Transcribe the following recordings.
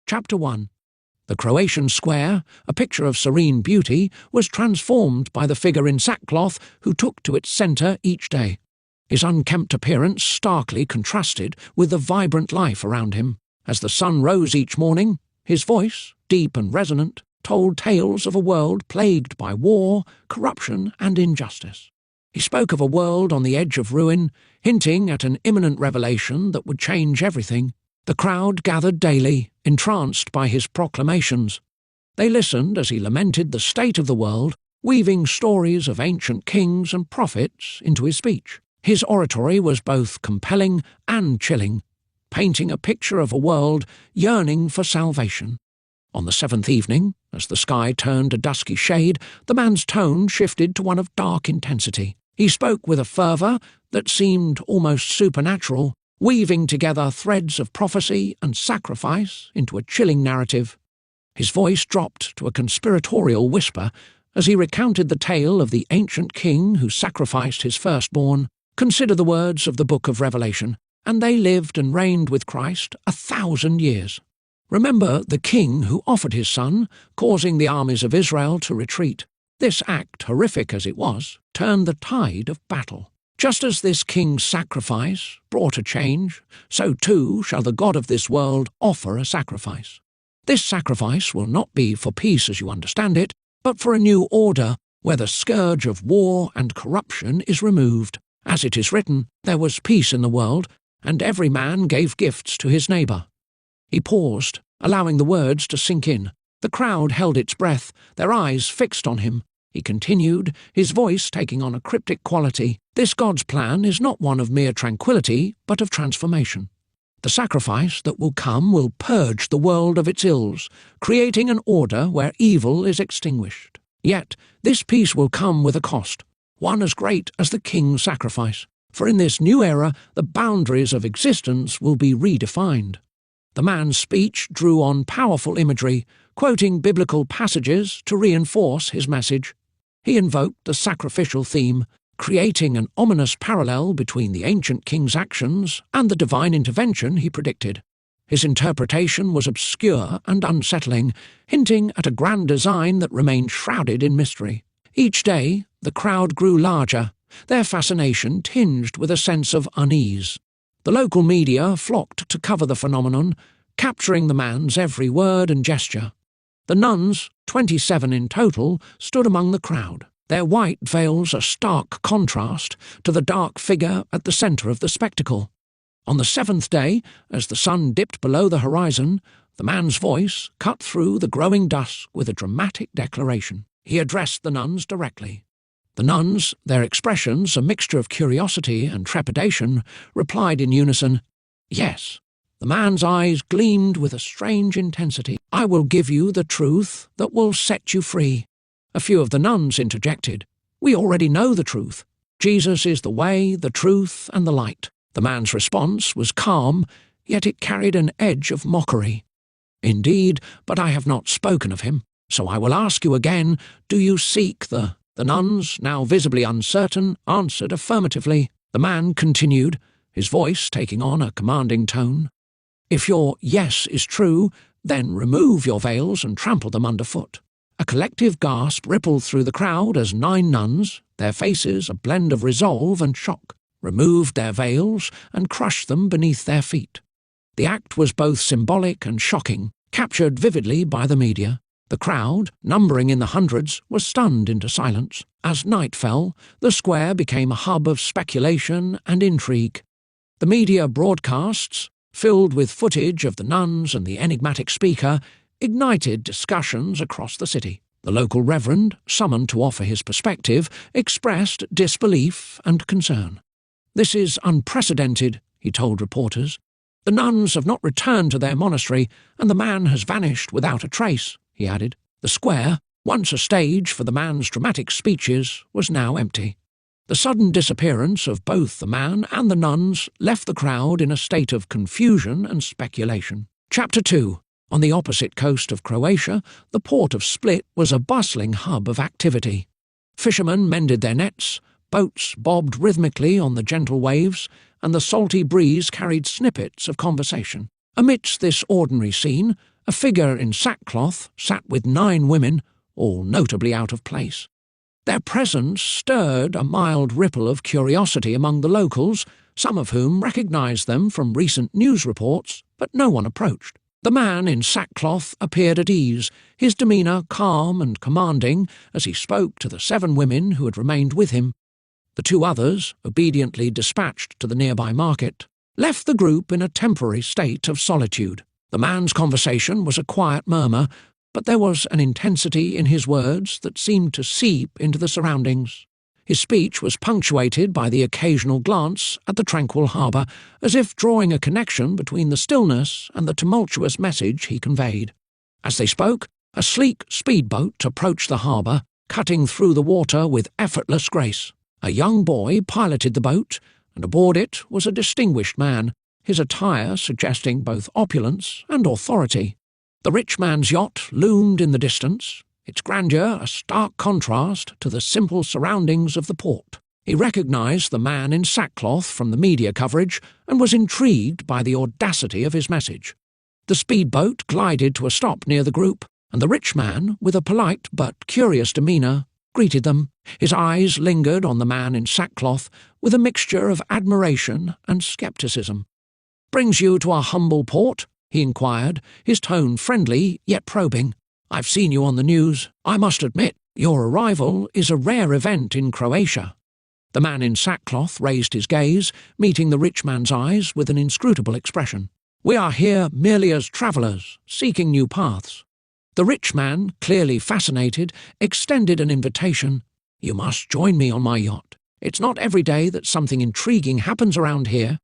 Chapter 1. The Croatian square, a picture of serene beauty, was transformed by the figure in sackcloth who took to its centre each day. His unkempt appearance starkly contrasted with the vibrant life around him. As the sun rose each morning, his voice, deep and resonant, told tales of a world plagued by war, corruption, and injustice. He spoke of a world on the edge of ruin, hinting at an imminent revelation that would change everything. The crowd gathered daily, entranced by his proclamations. They listened as he lamented the state of the world, weaving stories of ancient kings and prophets into his speech. His oratory was both compelling and chilling, painting a picture of a world yearning for salvation. On the seventh evening, as the sky turned a dusky shade, the man's tone shifted to one of dark intensity. He spoke with a fervour that seemed almost supernatural, weaving together threads of prophecy and sacrifice into a chilling narrative. His voice dropped to a conspiratorial whisper as he recounted the tale of the ancient king who sacrificed his firstborn. Consider the words of the book of Revelation, and they lived and reigned with Christ 1,000 years. Remember the king who offered his son, causing the armies of Israel to retreat. This act, horrific as it was, turned the tide of battle. Just as this king's sacrifice brought a change, so too shall the God of this world offer a sacrifice. This sacrifice will not be for peace as you understand it, but for a new order where the scourge of war and corruption is removed. As it is written, there was peace in the world, and every man gave gifts to his neighbour. He paused, allowing the words to sink in. The crowd held its breath, their eyes fixed on him. He continued, his voice taking on a cryptic quality. This God's plan is not one of mere tranquility, but of transformation. The sacrifice that will come will purge the world of its ills, creating an order where evil is extinguished. Yet, this peace will come with a cost, one as great as the king's sacrifice. For in this new era, the boundaries of existence will be redefined. The man's speech drew on powerful imagery, quoting biblical passages to reinforce his message. He invoked the sacrificial theme, creating an ominous parallel between the ancient king's actions and the divine intervention he predicted. His interpretation was obscure and unsettling, hinting at a grand design that remained shrouded in mystery. Each day, the crowd grew larger, their fascination tinged with a sense of unease. The local media flocked to cover the phenomenon, capturing the man's every word and gesture. The nuns, 27 in total, stood among the crowd, their white veils a stark contrast to the dark figure at the centre of the spectacle. On the seventh day, as the sun dipped below the horizon, the man's voice cut through the growing dusk with a dramatic declaration. He addressed the nuns directly. The nuns, their expressions a mixture of curiosity and trepidation, replied in unison, "Yes." The man's eyes gleamed with a strange intensity. "I will give you the truth that will set you free." A few of the nuns interjected, "We already know the truth. Jesus is the way, the truth, and the light." The man's response was calm, yet it carried an edge of mockery. "Indeed, but I have not spoken of him. So I will ask you again, do you seek the—" The nuns, now visibly uncertain, answered affirmatively. The man continued, his voice taking on a commanding tone. "If your yes is true, then remove your veils and trample them underfoot." A collective gasp rippled through the crowd as 9 nuns, their faces a blend of resolve and shock, removed their veils and crushed them beneath their feet. The act was both symbolic and shocking, captured vividly by the media. The crowd, numbering in the hundreds, was stunned into silence. As night fell, the square became a hub of speculation and intrigue. The media broadcasts, filled with footage of the nuns and the enigmatic speaker, ignited discussions across the city. The local reverend, summoned to offer his perspective, expressed disbelief and concern. "This is unprecedented," he told reporters. "The nuns have not returned to their monastery, and the man has vanished without a trace," he added. The square, once a stage for the man's dramatic speeches, was now empty. The sudden disappearance of both the man and the nuns left the crowd in a state of confusion and speculation. Chapter 2. On the opposite coast of Croatia, the port of Split was a bustling hub of activity. Fishermen mended their nets, boats bobbed rhythmically on the gentle waves, and the salty breeze carried snippets of conversation. Amidst this ordinary scene, A figure in sackcloth sat with 9 women, all notably out of place. Their presence stirred a mild ripple of curiosity among the locals, some of whom recognised them from recent news reports, but no one approached. The man in sackcloth appeared at ease, his demeanour calm and commanding as he spoke to the 7 women who had remained with him. The 2 others, obediently dispatched to the nearby market, left the group in a temporary state of solitude. The man's conversation was a quiet murmur, but there was an intensity in his words that seemed to seep into the surroundings. His speech was punctuated by the occasional glance at the tranquil harbour, as if drawing a connection between the stillness and the tumultuous message he conveyed. As they spoke, a sleek speedboat approached the harbour, cutting through the water with effortless grace. A young boy piloted the boat, and aboard it was a distinguished man, his attire suggesting both opulence and authority. The rich man's yacht loomed in the distance, its grandeur a stark contrast to the simple surroundings of the port. He recognised the man in sackcloth from the media coverage and was intrigued by the audacity of his message. The speedboat glided to a stop near the group, and the rich man, with a polite but curious demeanour, greeted them. His eyes lingered on the man in sackcloth with a mixture of admiration and scepticism. "Brings you to our humble port?" he inquired, his tone friendly yet probing. "I've seen you on the news. I must admit, your arrival is a rare event in Croatia." The man in sackcloth raised his gaze, meeting the rich man's eyes with an inscrutable expression. "We are here merely as travellers, seeking new paths." The rich man, clearly fascinated, extended an invitation. "You must join me on my yacht. It's not every day that something intriguing happens around here.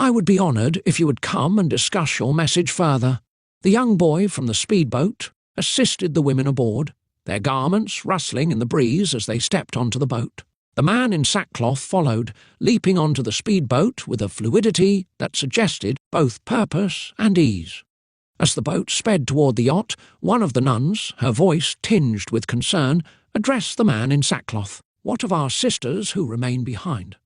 I would be honoured if you would come and discuss your message further." The young boy from the speedboat assisted the women aboard, their garments rustling in the breeze as they stepped onto the boat. The man in sackcloth followed, leaping onto the speedboat with a fluidity that suggested both purpose and ease. As the boat sped toward the yacht, one of the nuns, her voice tinged with concern, addressed the man in sackcloth. "What of our sisters who remain behind?"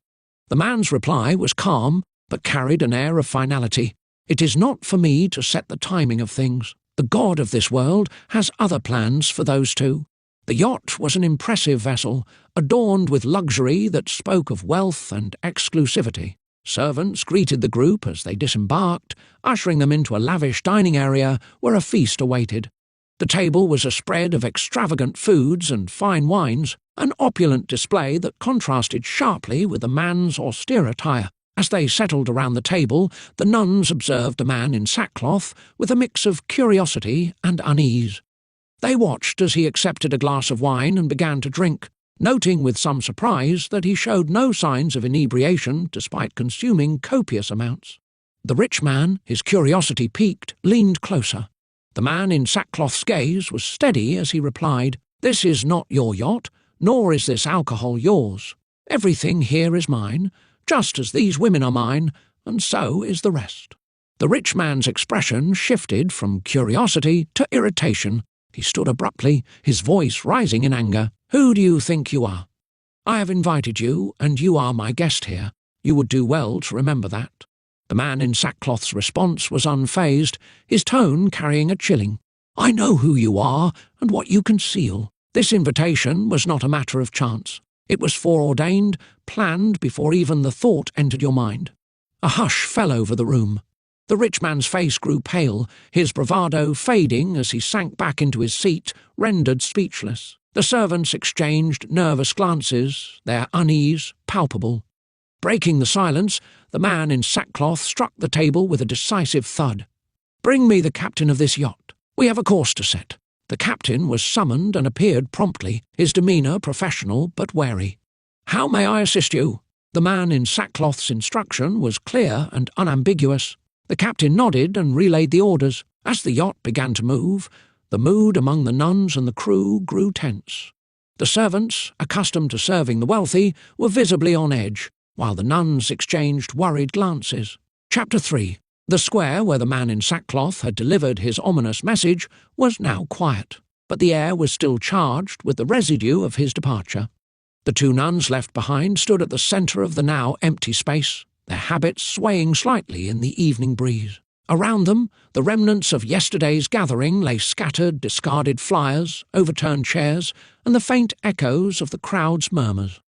The man's reply was calm, but carried an air of finality. "It is not for me to set the timing of things. The god of this world has other plans for those 2. The yacht was an impressive vessel, adorned with luxury that spoke of wealth and exclusivity. Servants greeted the group as they disembarked, ushering them into a lavish dining area where a feast awaited. The table was a spread of extravagant foods and fine wines, an opulent display that contrasted sharply with the man's austere attire. As they settled around the table, the nuns observed a man in sackcloth with a mix of curiosity and unease. They watched as he accepted a glass of wine and began to drink, noting with some surprise that he showed no signs of inebriation despite consuming copious amounts. The rich man, his curiosity piqued, leaned closer. The man in sackcloth's gaze was steady as he replied, "This is not your yacht, nor is this alcohol yours. Everything here is mine, just as these women are mine, and so is the rest." The rich man's expression shifted from curiosity to irritation. He stood abruptly, his voice rising in anger. "Who do you think you are? I have invited you, and you are my guest here. You would do well to remember that." The man in sackcloth's response was unfazed, his tone carrying a chilling. "I know who you are and what you conceal. This invitation was not a matter of chance. It was foreordained, planned before even the thought entered your mind." A hush fell over the room. The rich man's face grew pale, his bravado fading as he sank back into his seat, rendered speechless. The servants exchanged nervous glances, their unease palpable. Breaking the silence, the man in sackcloth struck the table with a decisive thud. "Bring me the captain of this yacht. We have a course to set." The captain was summoned and appeared promptly, his demeanour professional but wary. "How may I assist you?" The man in sackcloth's instruction was clear and unambiguous. The captain nodded and relayed the orders. As the yacht began to move, the mood among the nuns and the crew grew tense. The servants, accustomed to serving the wealthy, were visibly on edge, while the nuns exchanged worried glances. Chapter 3. The square where the man in sackcloth had delivered his ominous message was now quiet, but the air was still charged with the residue of his departure. The 2 nuns left behind stood at the centre of the now empty space, their habits swaying slightly in the evening breeze. Around them, the remnants of yesterday's gathering lay scattered discarded flyers, overturned chairs, and the faint echoes of the crowd's murmurs.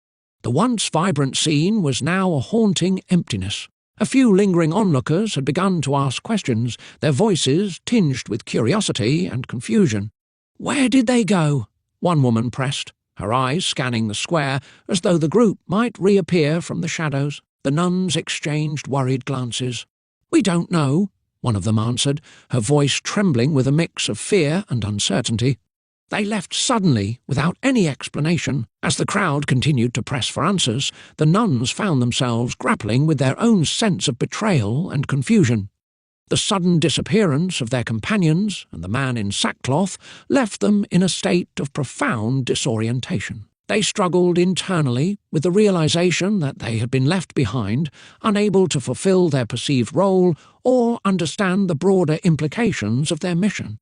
The once vibrant scene was now a haunting emptiness. A few lingering onlookers had begun to ask questions, their voices tinged with curiosity and confusion. "Where did they go?" one woman pressed, her eyes scanning the square as though the group might reappear from the shadows. The nuns exchanged worried glances. "We don't know," one of them answered, her voice trembling with a mix of fear and uncertainty. They left suddenly, without any explanation. As the crowd continued to press for answers, the nuns found themselves grappling with their own sense of betrayal and confusion. The sudden disappearance of their companions and the man in sackcloth left them in a state of profound disorientation. They struggled internally with the realization that they had been left behind, unable to fulfill their perceived role or understand the broader implications of their mission.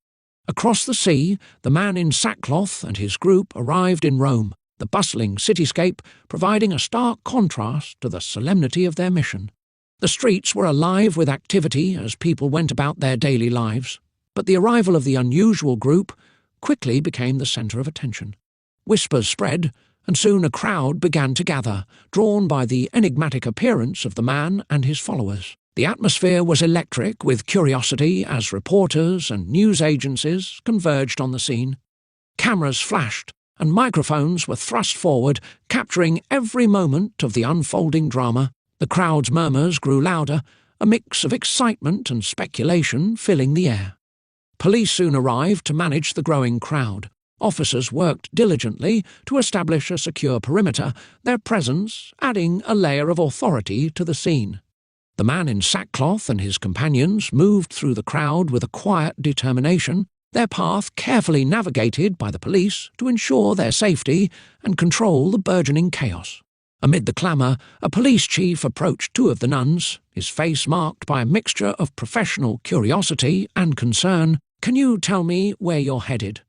Across the sea, the man in sackcloth and his group arrived in Rome, the bustling cityscape providing a stark contrast to the solemnity of their mission. The streets were alive with activity as people went about their daily lives, but the arrival of the unusual group quickly became the centre of attention. Whispers spread, and soon a crowd began to gather, drawn by the enigmatic appearance of the man and his followers. The atmosphere was electric with curiosity as reporters and news agencies converged on the scene. Cameras flashed, and microphones were thrust forward, capturing every moment of the unfolding drama. The crowd's murmurs grew louder, a mix of excitement and speculation filling the air. Police soon arrived to manage the growing crowd. Officers worked diligently to establish a secure perimeter, their presence adding a layer of authority to the scene. The man in sackcloth and his companions moved through the crowd with a quiet determination, their path carefully navigated by the police to ensure their safety and control the burgeoning chaos. Amid the clamour, a police chief approached two of the nuns, his face marked by a mixture of professional curiosity and concern. "Can you tell me where you're headed?"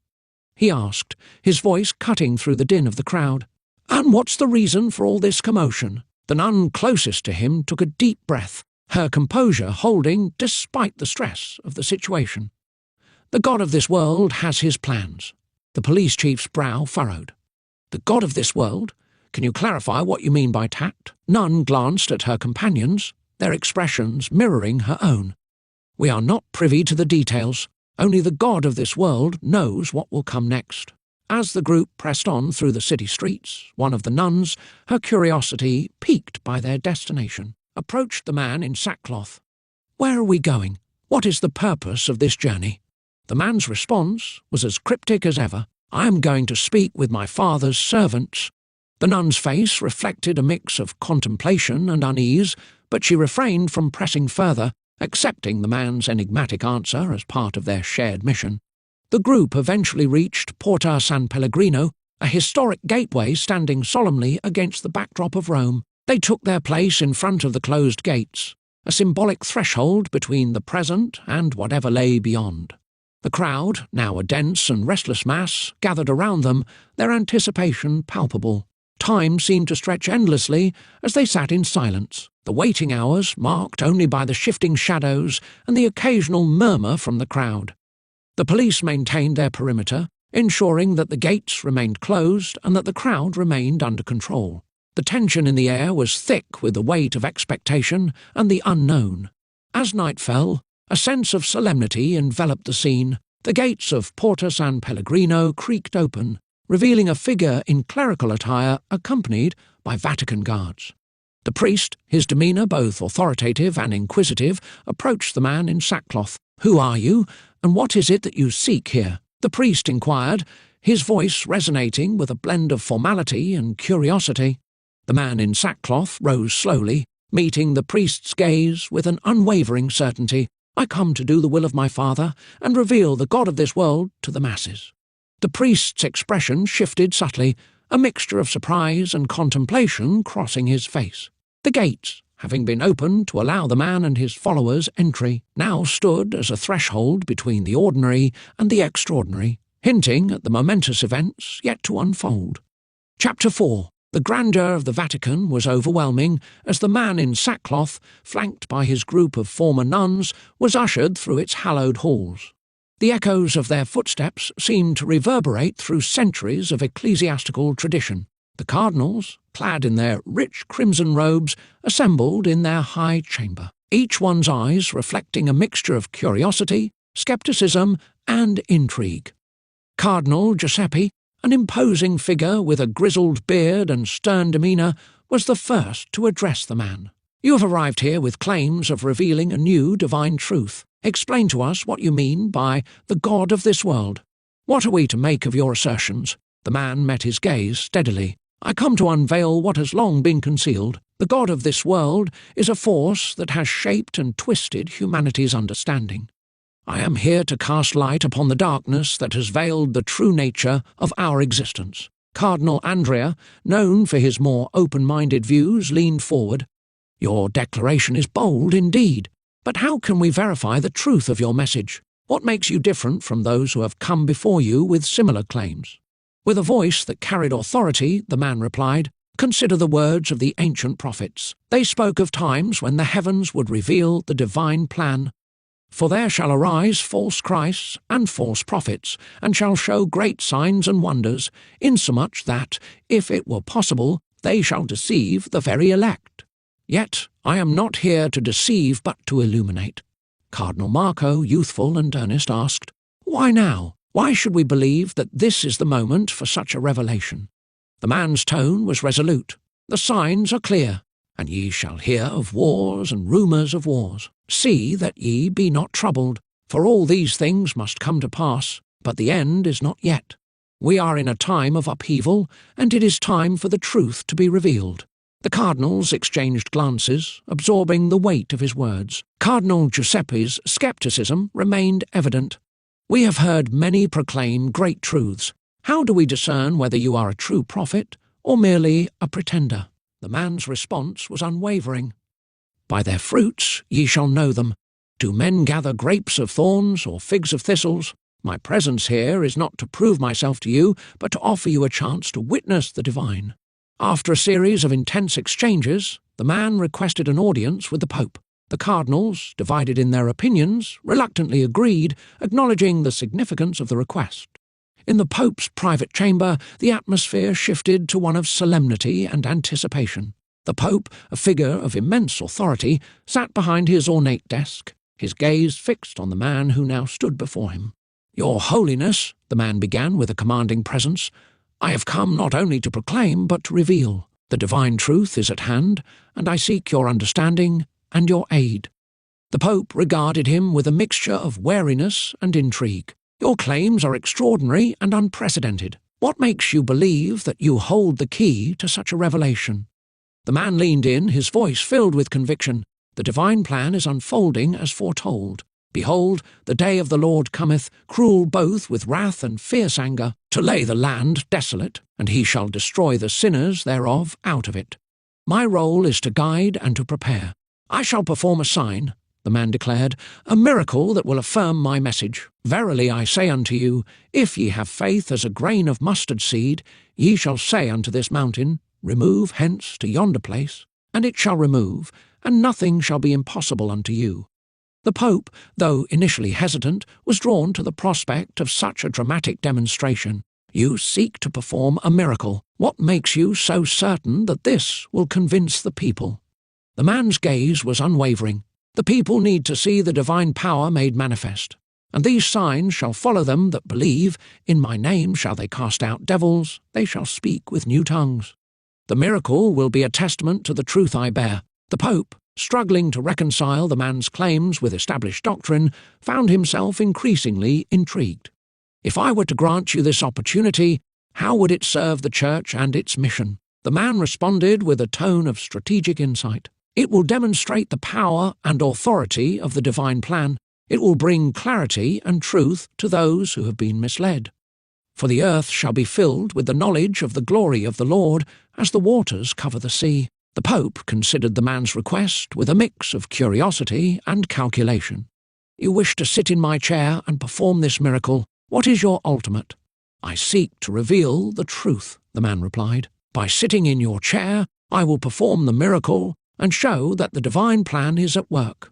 he asked, his voice cutting through the din of the crowd. "And what's the reason for all this commotion?" The nun closest to him took a deep breath, her composure holding despite the stress of the situation. "The god of this world has his plans." The police chief's brow furrowed. "The god of this world? Can you clarify what you mean by tact?" Nun glanced at her companions, their expressions mirroring her own. "We are not privy to the details. Only the god of this world knows what will come next." As the group pressed on through the city streets, one of the nuns, her curiosity piqued by their destination, approached the man in sackcloth. "Where are we going? What is the purpose of this journey?" The man's response was as cryptic as ever. "I am going to speak with my father's servants." The nun's face reflected a mix of contemplation and unease, but she refrained from pressing further, accepting the man's enigmatic answer as part of their shared mission. The group eventually reached Porta San Pellegrino, a historic gateway standing solemnly against the backdrop of Rome. They took their place in front of the closed gates, a symbolic threshold between the present and whatever lay beyond. The crowd, now a dense and restless mass, gathered around them, their anticipation palpable. Time seemed to stretch endlessly as they sat in silence, the waiting hours marked only by the shifting shadows and the occasional murmur from the crowd. The police maintained their perimeter, ensuring that the gates remained closed and that the crowd remained under control. The tension in the air was thick with the weight of expectation and the unknown. As night fell, a sense of solemnity enveloped the scene. The gates of Porta San Pellegrino creaked open, revealing a figure in clerical attire accompanied by Vatican guards. The priest, his demeanour both authoritative and inquisitive, approached the man in sackcloth. "Who are you, and what is it that you seek here?" the priest inquired, his voice resonating with a blend of formality and curiosity. The man in sackcloth rose slowly, meeting the priest's gaze with an unwavering certainty. "I come to do the will of my Father and reveal the God of this world to the masses." The priest's expression shifted subtly, a mixture of surprise and contemplation crossing his face. The gates, having been opened to allow the man and his followers entry, now stood as a threshold between the ordinary and the extraordinary, hinting at the momentous events yet to unfold. Chapter 4. The grandeur of the Vatican was overwhelming as the man in sackcloth, flanked by his group of former nuns, was ushered through its hallowed halls. The echoes of their footsteps seemed to reverberate through centuries of ecclesiastical tradition. The cardinals, clad in their rich crimson robes, assembled in their high chamber, each one's eyes reflecting a mixture of curiosity, scepticism, and intrigue. Cardinal Giuseppe, an imposing figure with a grizzled beard and stern demeanour, was the first to address the man. "You have arrived here with claims of revealing a new divine truth. Explain to us what you mean by the God of this world. What are we to make of your assertions?" The man met his gaze steadily. "I come to unveil what has long been concealed. The God of this world is a force that has shaped and twisted humanity's understanding. I am here to cast light upon the darkness that has veiled the true nature of our existence." Cardinal Andrea, known for his more open-minded views, leaned forward. "Your declaration is bold indeed, but how can we verify the truth of your message? What makes you different from those who have come before you with similar claims?" With a voice that carried authority, the man replied, "Consider the words of the ancient prophets. They spoke of times when the heavens would reveal the divine plan. For there shall arise false Christs and false prophets, and shall show great signs and wonders, insomuch that, if it were possible, they shall deceive the very elect. Yet I am not here to deceive but to illuminate." Cardinal Marco, youthful and earnest, asked, "Why now? Why should we believe that this is the moment for such a revelation?" The man's tone was resolute. "The signs are clear, and ye shall hear of wars and rumours of wars. See that ye be not troubled, for all these things must come to pass, but the end is not yet. We are in a time of upheaval, and it is time for the truth to be revealed." The cardinals exchanged glances, absorbing the weight of his words. Cardinal Giuseppe's scepticism remained evident. "We have heard many proclaim great truths. How do we discern whether you are a true prophet or merely a pretender?" The man's response was unwavering. "By their fruits ye shall know them. Do men gather grapes of thorns or figs of thistles? My presence here is not to prove myself to you, but to offer you a chance to witness the divine." After a series of intense exchanges, the man requested an audience with the Pope. The cardinals, divided in their opinions, reluctantly agreed, acknowledging the significance of the request. In the Pope's private chamber, the atmosphere shifted to one of solemnity and anticipation. The Pope, a figure of immense authority, sat behind his ornate desk, his gaze fixed on the man who now stood before him. "Your Holiness," the man began with a commanding presence, "I have come not only to proclaim but to reveal. The divine truth is at hand, and I seek your understanding and your aid." The Pope regarded him with a mixture of wariness and intrigue. "Your claims are extraordinary and unprecedented. What makes you believe that you hold the key to such a revelation?" The man leaned in, his voice filled with conviction. "The divine plan is unfolding as foretold. Behold, the day of the Lord cometh, cruel both with wrath and fierce anger, to lay the land desolate, and he shall destroy the sinners thereof out of it. My role is to guide and to prepare. I shall perform a sign," the man declared, "a miracle that will affirm my message. Verily I say unto you, if ye have faith as a grain of mustard seed, ye shall say unto this mountain, Remove hence to yonder place, and it shall remove, and nothing shall be impossible unto you." The Pope, though initially hesitant, was drawn to the prospect of such a dramatic demonstration. "You seek to perform a miracle. What makes you so certain that this will convince the people?" The man's gaze was unwavering. "The people need to see the divine power made manifest. And these signs shall follow them that believe. In my name shall they cast out devils, they shall speak with new tongues. The miracle will be a testament to the truth I bear." The Pope, struggling to reconcile the man's claims with established doctrine, found himself increasingly intrigued. "If I were to grant you this opportunity, how would it serve the Church and its mission?" The man responded with a tone of strategic insight. "It will demonstrate the power and authority of the divine plan. It will bring clarity and truth to those who have been misled. For the earth shall be filled with the knowledge of the glory of the Lord as the waters cover the sea." The Pope considered the man's request with a mix of curiosity and calculation. "You wish to sit in my chair and perform this miracle. What is your ultimate?" "I seek to reveal the truth," the man replied. By sitting in your chair, I will perform the miracle and show that the divine plan is at work.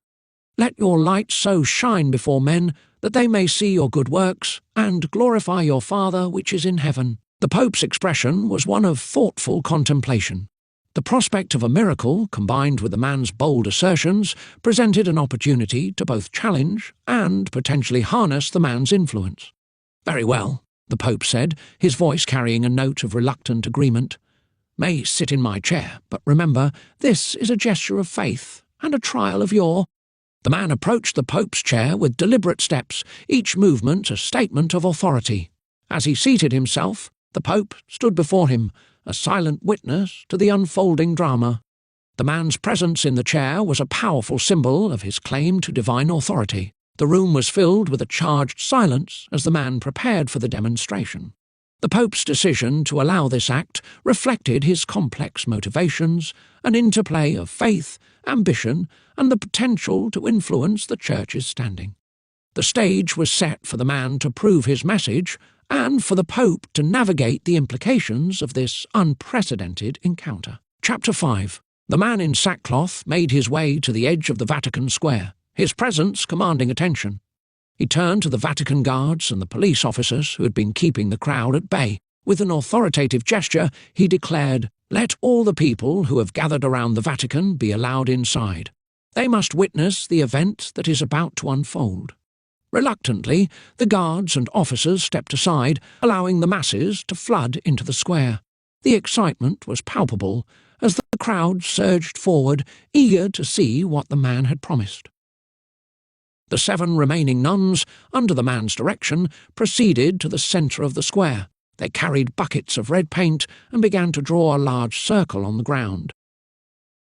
Let your light so shine before men that they may see your good works and glorify your Father which is in heaven." The Pope's expression was one of thoughtful contemplation. The prospect of a miracle, combined with the man's bold assertions, presented an opportunity to both challenge and potentially harness the man's influence. "Very well," the Pope said, his voice carrying a note of reluctant agreement. "May sit in my chair, but remember, this is a gesture of faith and a trial of your—" The man approached the Pope's chair with deliberate steps, each movement a statement of authority. As he seated himself, the Pope stood before him, a silent witness to the unfolding drama. The man's presence in the chair was a powerful symbol of his claim to divine authority. The room was filled with a charged silence as the man prepared for the demonstration. The Pope's decision to allow this act reflected his complex motivations, an interplay of faith, ambition, and the potential to influence the Church's standing. The stage was set for the man to prove his message and for the Pope to navigate the implications of this unprecedented encounter. Chapter 5. The man in sackcloth made his way to the edge of the Vatican Square, his presence commanding attention. He turned to the Vatican guards and the police officers who had been keeping the crowd at bay. With an authoritative gesture, he declared, "Let all the people who have gathered around the Vatican be allowed inside. They must witness the event that is about to unfold." Reluctantly, the guards and officers stepped aside, allowing the masses to flood into the square. The excitement was palpable as the crowd surged forward, eager to see what the man had promised. The 7 remaining nuns, under the man's direction, proceeded to the centre of the square. They carried buckets of red paint and began to draw a large circle on the ground.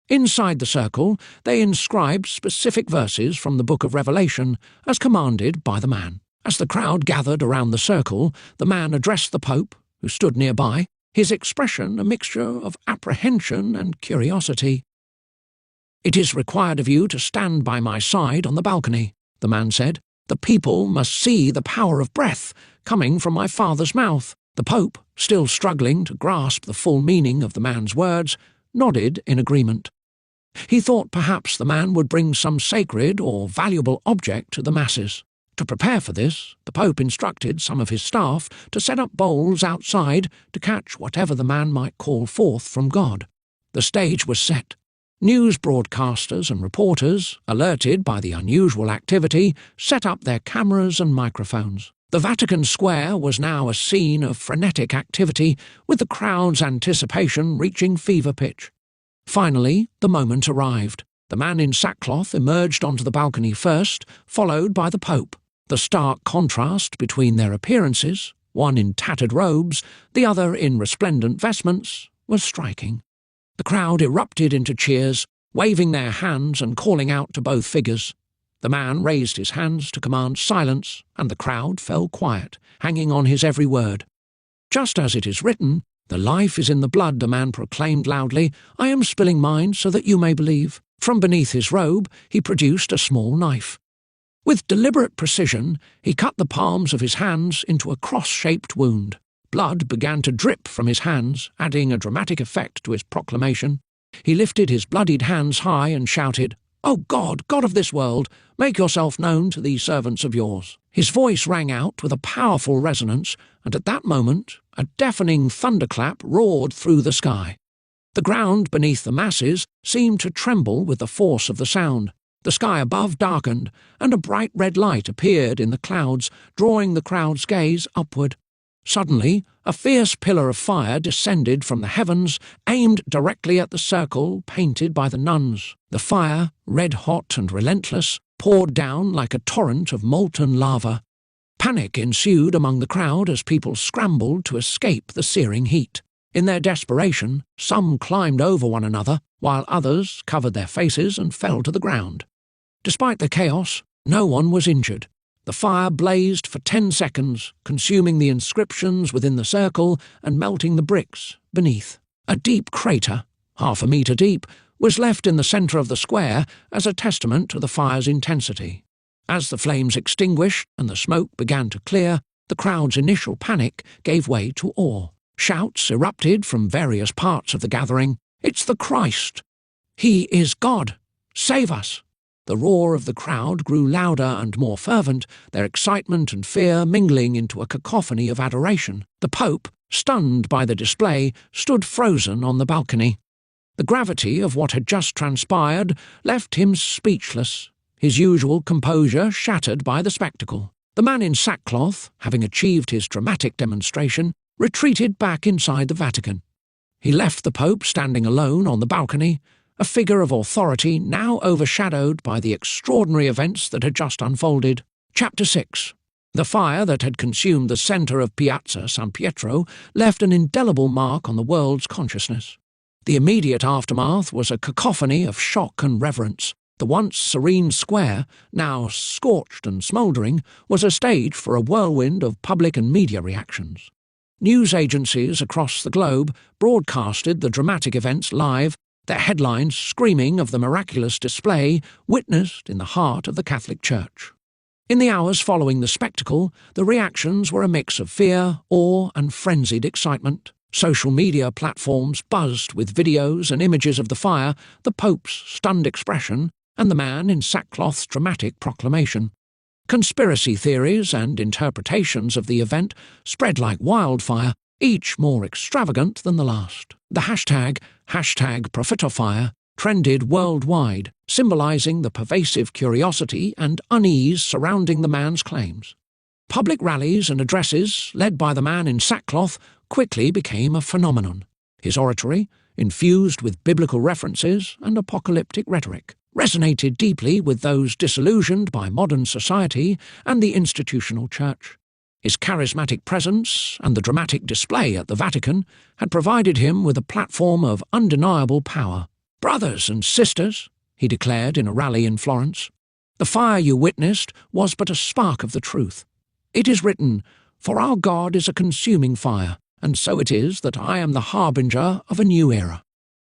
Inside the circle, they inscribed specific verses from the Book of Revelation, as commanded by the man. As the crowd gathered around the circle, the man addressed the Pope, who stood nearby, his expression a mixture of apprehension and curiosity. "It is required of you to stand by my side on the balcony," the man said. "The people must see the power of breath coming from my Father's mouth." The Pope, still struggling to grasp the full meaning of the man's words, nodded in agreement. He thought perhaps the man would bring some sacred or valuable object to the masses. To prepare for this, the Pope instructed some of his staff to set up bowls outside to catch whatever the man might call forth from God. The stage was set. News broadcasters and reporters, alerted by the unusual activity, set up their cameras and microphones. The Vatican Square was now a scene of frenetic activity, with the crowd's anticipation reaching fever pitch. Finally, the moment arrived. The man in sackcloth emerged onto the balcony first, followed by the Pope. The stark contrast between their appearances, one in tattered robes, the other in resplendent vestments, was striking. The crowd erupted into cheers, waving their hands and calling out to both figures. The man raised his hands to command silence, and the crowd fell quiet, hanging on his every word. "Just as it is written, 'The life is in the blood,'" the man proclaimed loudly. "I am spilling mine so that you may believe." From beneath his robe, he produced a small knife. With deliberate precision, he cut the palms of his hands into a cross-shaped wound. Blood began to drip from his hands, adding a dramatic effect to his proclamation. He lifted his bloodied hands high and shouted, "O God, God of this world, make yourself known to these servants of yours." His voice rang out with a powerful resonance, and at that moment a deafening thunderclap roared through the sky. The ground beneath the masses seemed to tremble with the force of the sound. The sky above darkened, and a bright red light appeared in the clouds, drawing the crowd's gaze upward. Suddenly, a fierce pillar of fire descended from the heavens, aimed directly at the circle painted by the nuns. The fire, red-hot and relentless, poured down like a torrent of molten lava. Panic ensued among the crowd as people scrambled to escape the searing heat. In their desperation, some climbed over one another, while others covered their faces and fell to the ground. Despite the chaos, no one was injured. The fire blazed for 10 seconds, consuming the inscriptions within the circle and melting the bricks beneath. A deep crater, 1/2 metre deep, was left in the centre of the square as a testament to the fire's intensity. As the flames extinguished and the smoke began to clear, the crowd's initial panic gave way to awe. Shouts erupted from various parts of the gathering. "It's the Christ! He is God! Save us!" The roar of the crowd grew louder and more fervent, their excitement and fear mingling into a cacophony of adoration. The Pope, stunned by the display, stood frozen on the balcony. The gravity of what had just transpired left him speechless, his usual composure shattered by the spectacle. The man in sackcloth, having achieved his dramatic demonstration, retreated back inside the Vatican. He left the Pope standing alone on the balcony, a figure of authority now overshadowed by the extraordinary events that had just unfolded. Chapter 6. The fire that had consumed the centre of Piazza San Pietro left an indelible mark on the world's consciousness. The immediate aftermath was a cacophony of shock and reverence. The once serene square, now scorched and smouldering, was a stage for a whirlwind of public and media reactions. News agencies across the globe broadcasted the dramatic events live, their headlines screaming of the miraculous display witnessed in the heart of the Catholic Church. In the hours following the spectacle, the reactions were a mix of fear, awe, and frenzied excitement. Social media platforms buzzed with videos and images of the fire, the Pope's stunned expression, and the man in sackcloth's dramatic proclamation. Conspiracy theories and interpretations of the event spread like wildfire, each more extravagant than the last. The hashtag #ProfitofFire trended worldwide, symbolising the pervasive curiosity and unease surrounding the man's claims. Public rallies and addresses, led by the man in sackcloth, quickly became a phenomenon. His oratory, infused with biblical references and apocalyptic rhetoric, resonated deeply with those disillusioned by modern society and the institutional church. His charismatic presence and the dramatic display at the Vatican had provided him with a platform of undeniable power. "Brothers and sisters," he declared in a rally in Florence, "the fire you witnessed was but a spark of the truth. It is written, 'For our God is a consuming fire,' and so it is that I am the harbinger of a new era.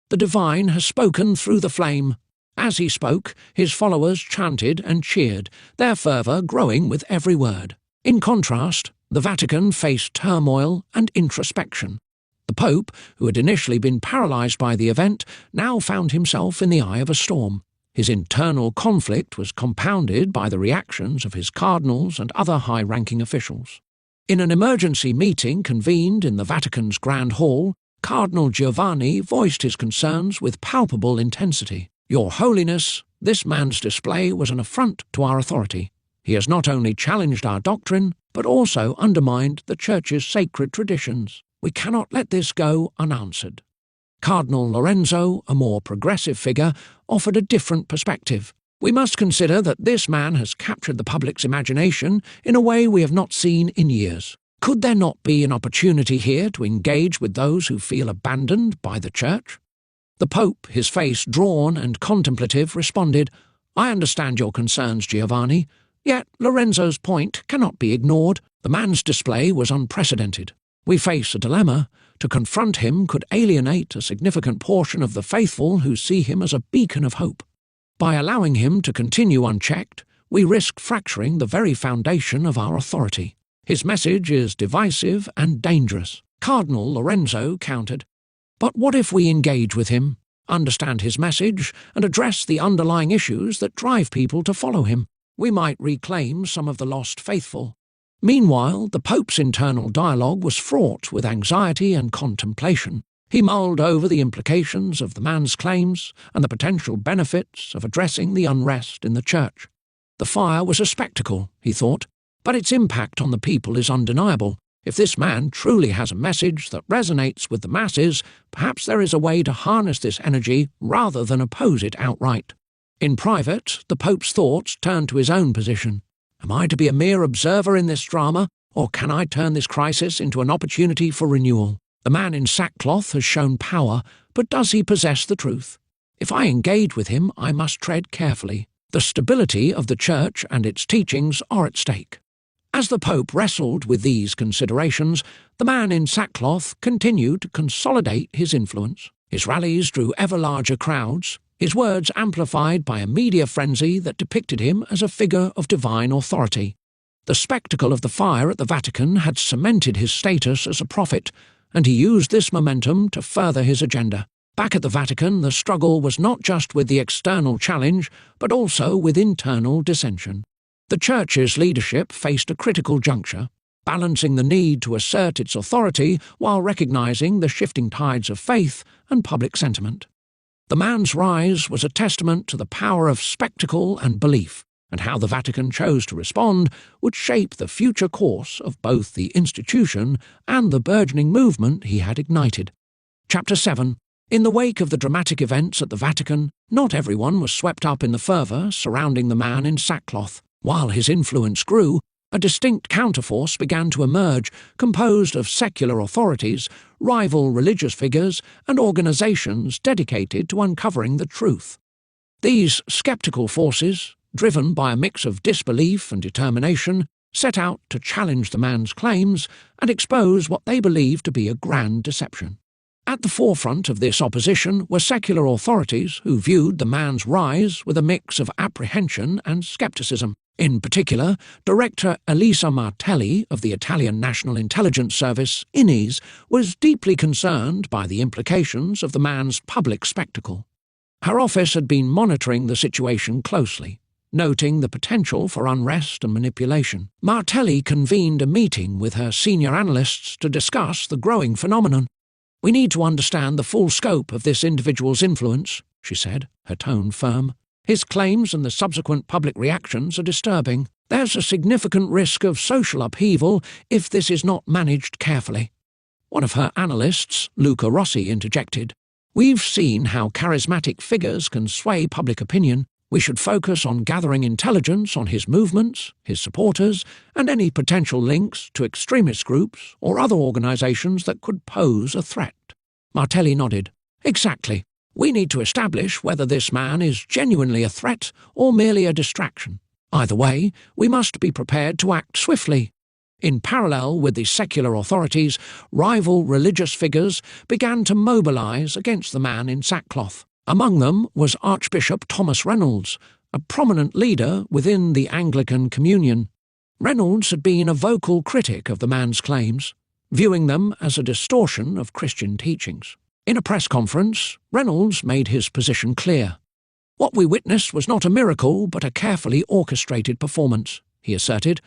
The divine has spoken through the flame." As he spoke, his followers chanted and cheered, their fervour growing with every word. In contrast, the Vatican faced turmoil and introspection. The Pope, who had initially been paralysed by the event, now found himself in the eye of a storm. His internal conflict was compounded by the reactions of his cardinals and other high-ranking officials. In an emergency meeting convened in the Vatican's Grand Hall, Cardinal Giovanni voiced his concerns with palpable intensity. "Your Holiness, this man's display was an affront to our authority. He has not only challenged our doctrine, but also undermined the Church's sacred traditions. We cannot let this go unanswered." Cardinal Lorenzo, a more progressive figure, offered a different perspective. "We must consider that this man has captured the public's imagination in a way we have not seen in years. Could there not be an opportunity here to engage with those who feel abandoned by the Church?" The Pope, his face drawn and contemplative, responded, "I understand your concerns, Giovanni. Yet Lorenzo's point cannot be ignored. The man's display was unprecedented. We face a dilemma. To confront him could alienate a significant portion of the faithful who see him as a beacon of hope. By allowing him to continue unchecked, we risk fracturing the very foundation of our authority. His message is divisive and dangerous." Cardinal Lorenzo countered, "But what if we engage with him, understand his message, and address the underlying issues that drive people to follow him? We might reclaim some of the lost faithful." Meanwhile, the Pope's internal dialogue was fraught with anxiety and contemplation. He mulled over the implications of the man's claims and the potential benefits of addressing the unrest in the Church. The fire was a spectacle, he thought, but its impact on the people is undeniable. If this man truly has a message that resonates with the masses, perhaps there is a way to harness this energy rather than oppose it outright. In private, the Pope's thoughts turned to his own position. Am I to be a mere observer in this drama, or can I turn this crisis into an opportunity for renewal? The man in sackcloth has shown power, but does he possess the truth? If I engage with him, I must tread carefully. The stability of the Church and its teachings are at stake. As the Pope wrestled with these considerations, the man in sackcloth continued to consolidate his influence. His rallies drew ever larger crowds, his words amplified by a media frenzy that depicted him as a figure of divine authority. The spectacle of the fire at the Vatican had cemented his status as a prophet, and he used this momentum to further his agenda. Back at the Vatican, the struggle was not just with the external challenge, but also with internal dissension. The Church's leadership faced a critical juncture, balancing the need to assert its authority while recognizing the shifting tides of faith and public sentiment. The man's rise was a testament to the power of spectacle and belief, and how the Vatican chose to respond would shape the future course of both the institution and the burgeoning movement he had ignited. Chapter 7. In the wake of the dramatic events at the Vatican, not everyone was swept up in the fervour surrounding the man in sackcloth. While his influence grew, a distinct counterforce began to emerge, composed of secular authorities, rival religious figures, and organisations dedicated to uncovering the truth. These sceptical forces, driven by a mix of disbelief and determination, set out to challenge the man's claims and expose what they believed to be a grand deception. At the forefront of this opposition were secular authorities who viewed the man's rise with a mix of apprehension and scepticism. In particular, Director Elisa Martelli of the Italian National Intelligence Service, INIS, was deeply concerned by the implications of the man's public spectacle. Her office had been monitoring the situation closely, noting the potential for unrest and manipulation. Martelli convened a meeting with her senior analysts to discuss the growing phenomenon. "We need to understand the full scope of this individual's influence," she said, her tone firm. "His claims and the subsequent public reactions are disturbing. There's a significant risk of social upheaval if this is not managed carefully." One of her analysts, Luca Rossi, interjected, "We've seen how charismatic figures can sway public opinion. We should focus on gathering intelligence on his movements, his supporters, and any potential links to extremist groups or other organisations that could pose a threat." Martelli nodded. "Exactly. We need to establish whether this man is genuinely a threat or merely a distraction. Either way, we must be prepared to act swiftly." In parallel with the secular authorities, rival religious figures began to mobilise against the man in sackcloth. Among them was Archbishop Thomas Reynolds, a prominent leader within the Anglican Communion. Reynolds had been a vocal critic of the man's claims, viewing them as a distortion of Christian teachings. In a press conference, Reynolds made his position clear. "What we witnessed was not a miracle, but a carefully orchestrated performance," he asserted.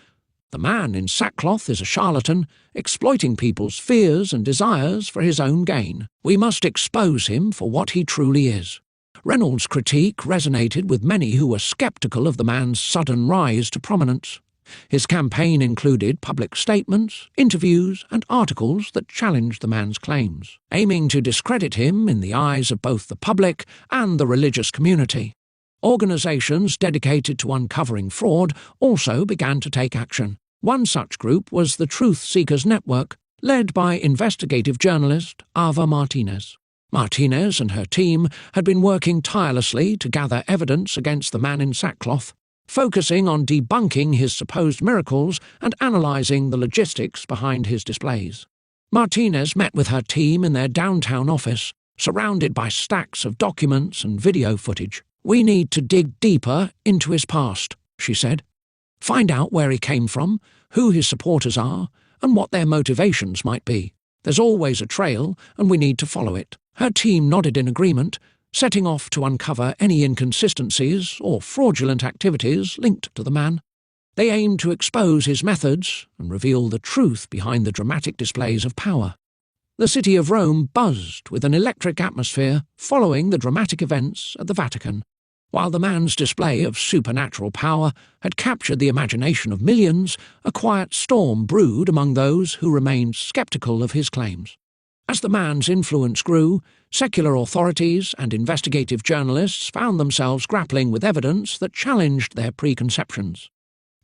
"The man in sackcloth is a charlatan, exploiting people's fears and desires for his own gain. We must expose him for what he truly is." Reynolds' critique resonated with many who were sceptical of the man's sudden rise to prominence. His campaign included public statements, interviews, and articles that challenged the man's claims, aiming to discredit him in the eyes of both the public and the religious community. Organisations dedicated to uncovering fraud also began to take action. One such group was the Truth Seekers Network, led by investigative journalist Ava Martinez. Martinez and her team had been working tirelessly to gather evidence against the man in sackcloth, focusing on debunking his supposed miracles and analysing the logistics behind his displays. Martinez met with her team in their downtown office, surrounded by stacks of documents and video footage. "We need to dig deeper into his past," she said. "Find out where he came from, who his supporters are, and what their motivations might be. There's always a trail, and we need to follow it." Her team nodded in agreement, setting off to uncover any inconsistencies or fraudulent activities linked to the man. They aimed to expose his methods and reveal the truth behind the dramatic displays of power. The city of Rome buzzed with an electric atmosphere following the dramatic events at the Vatican. While the man's display of supernatural power had captured the imagination of millions, a quiet storm brewed among those who remained sceptical of his claims. As the man's influence grew, secular authorities and investigative journalists found themselves grappling with evidence that challenged their preconceptions.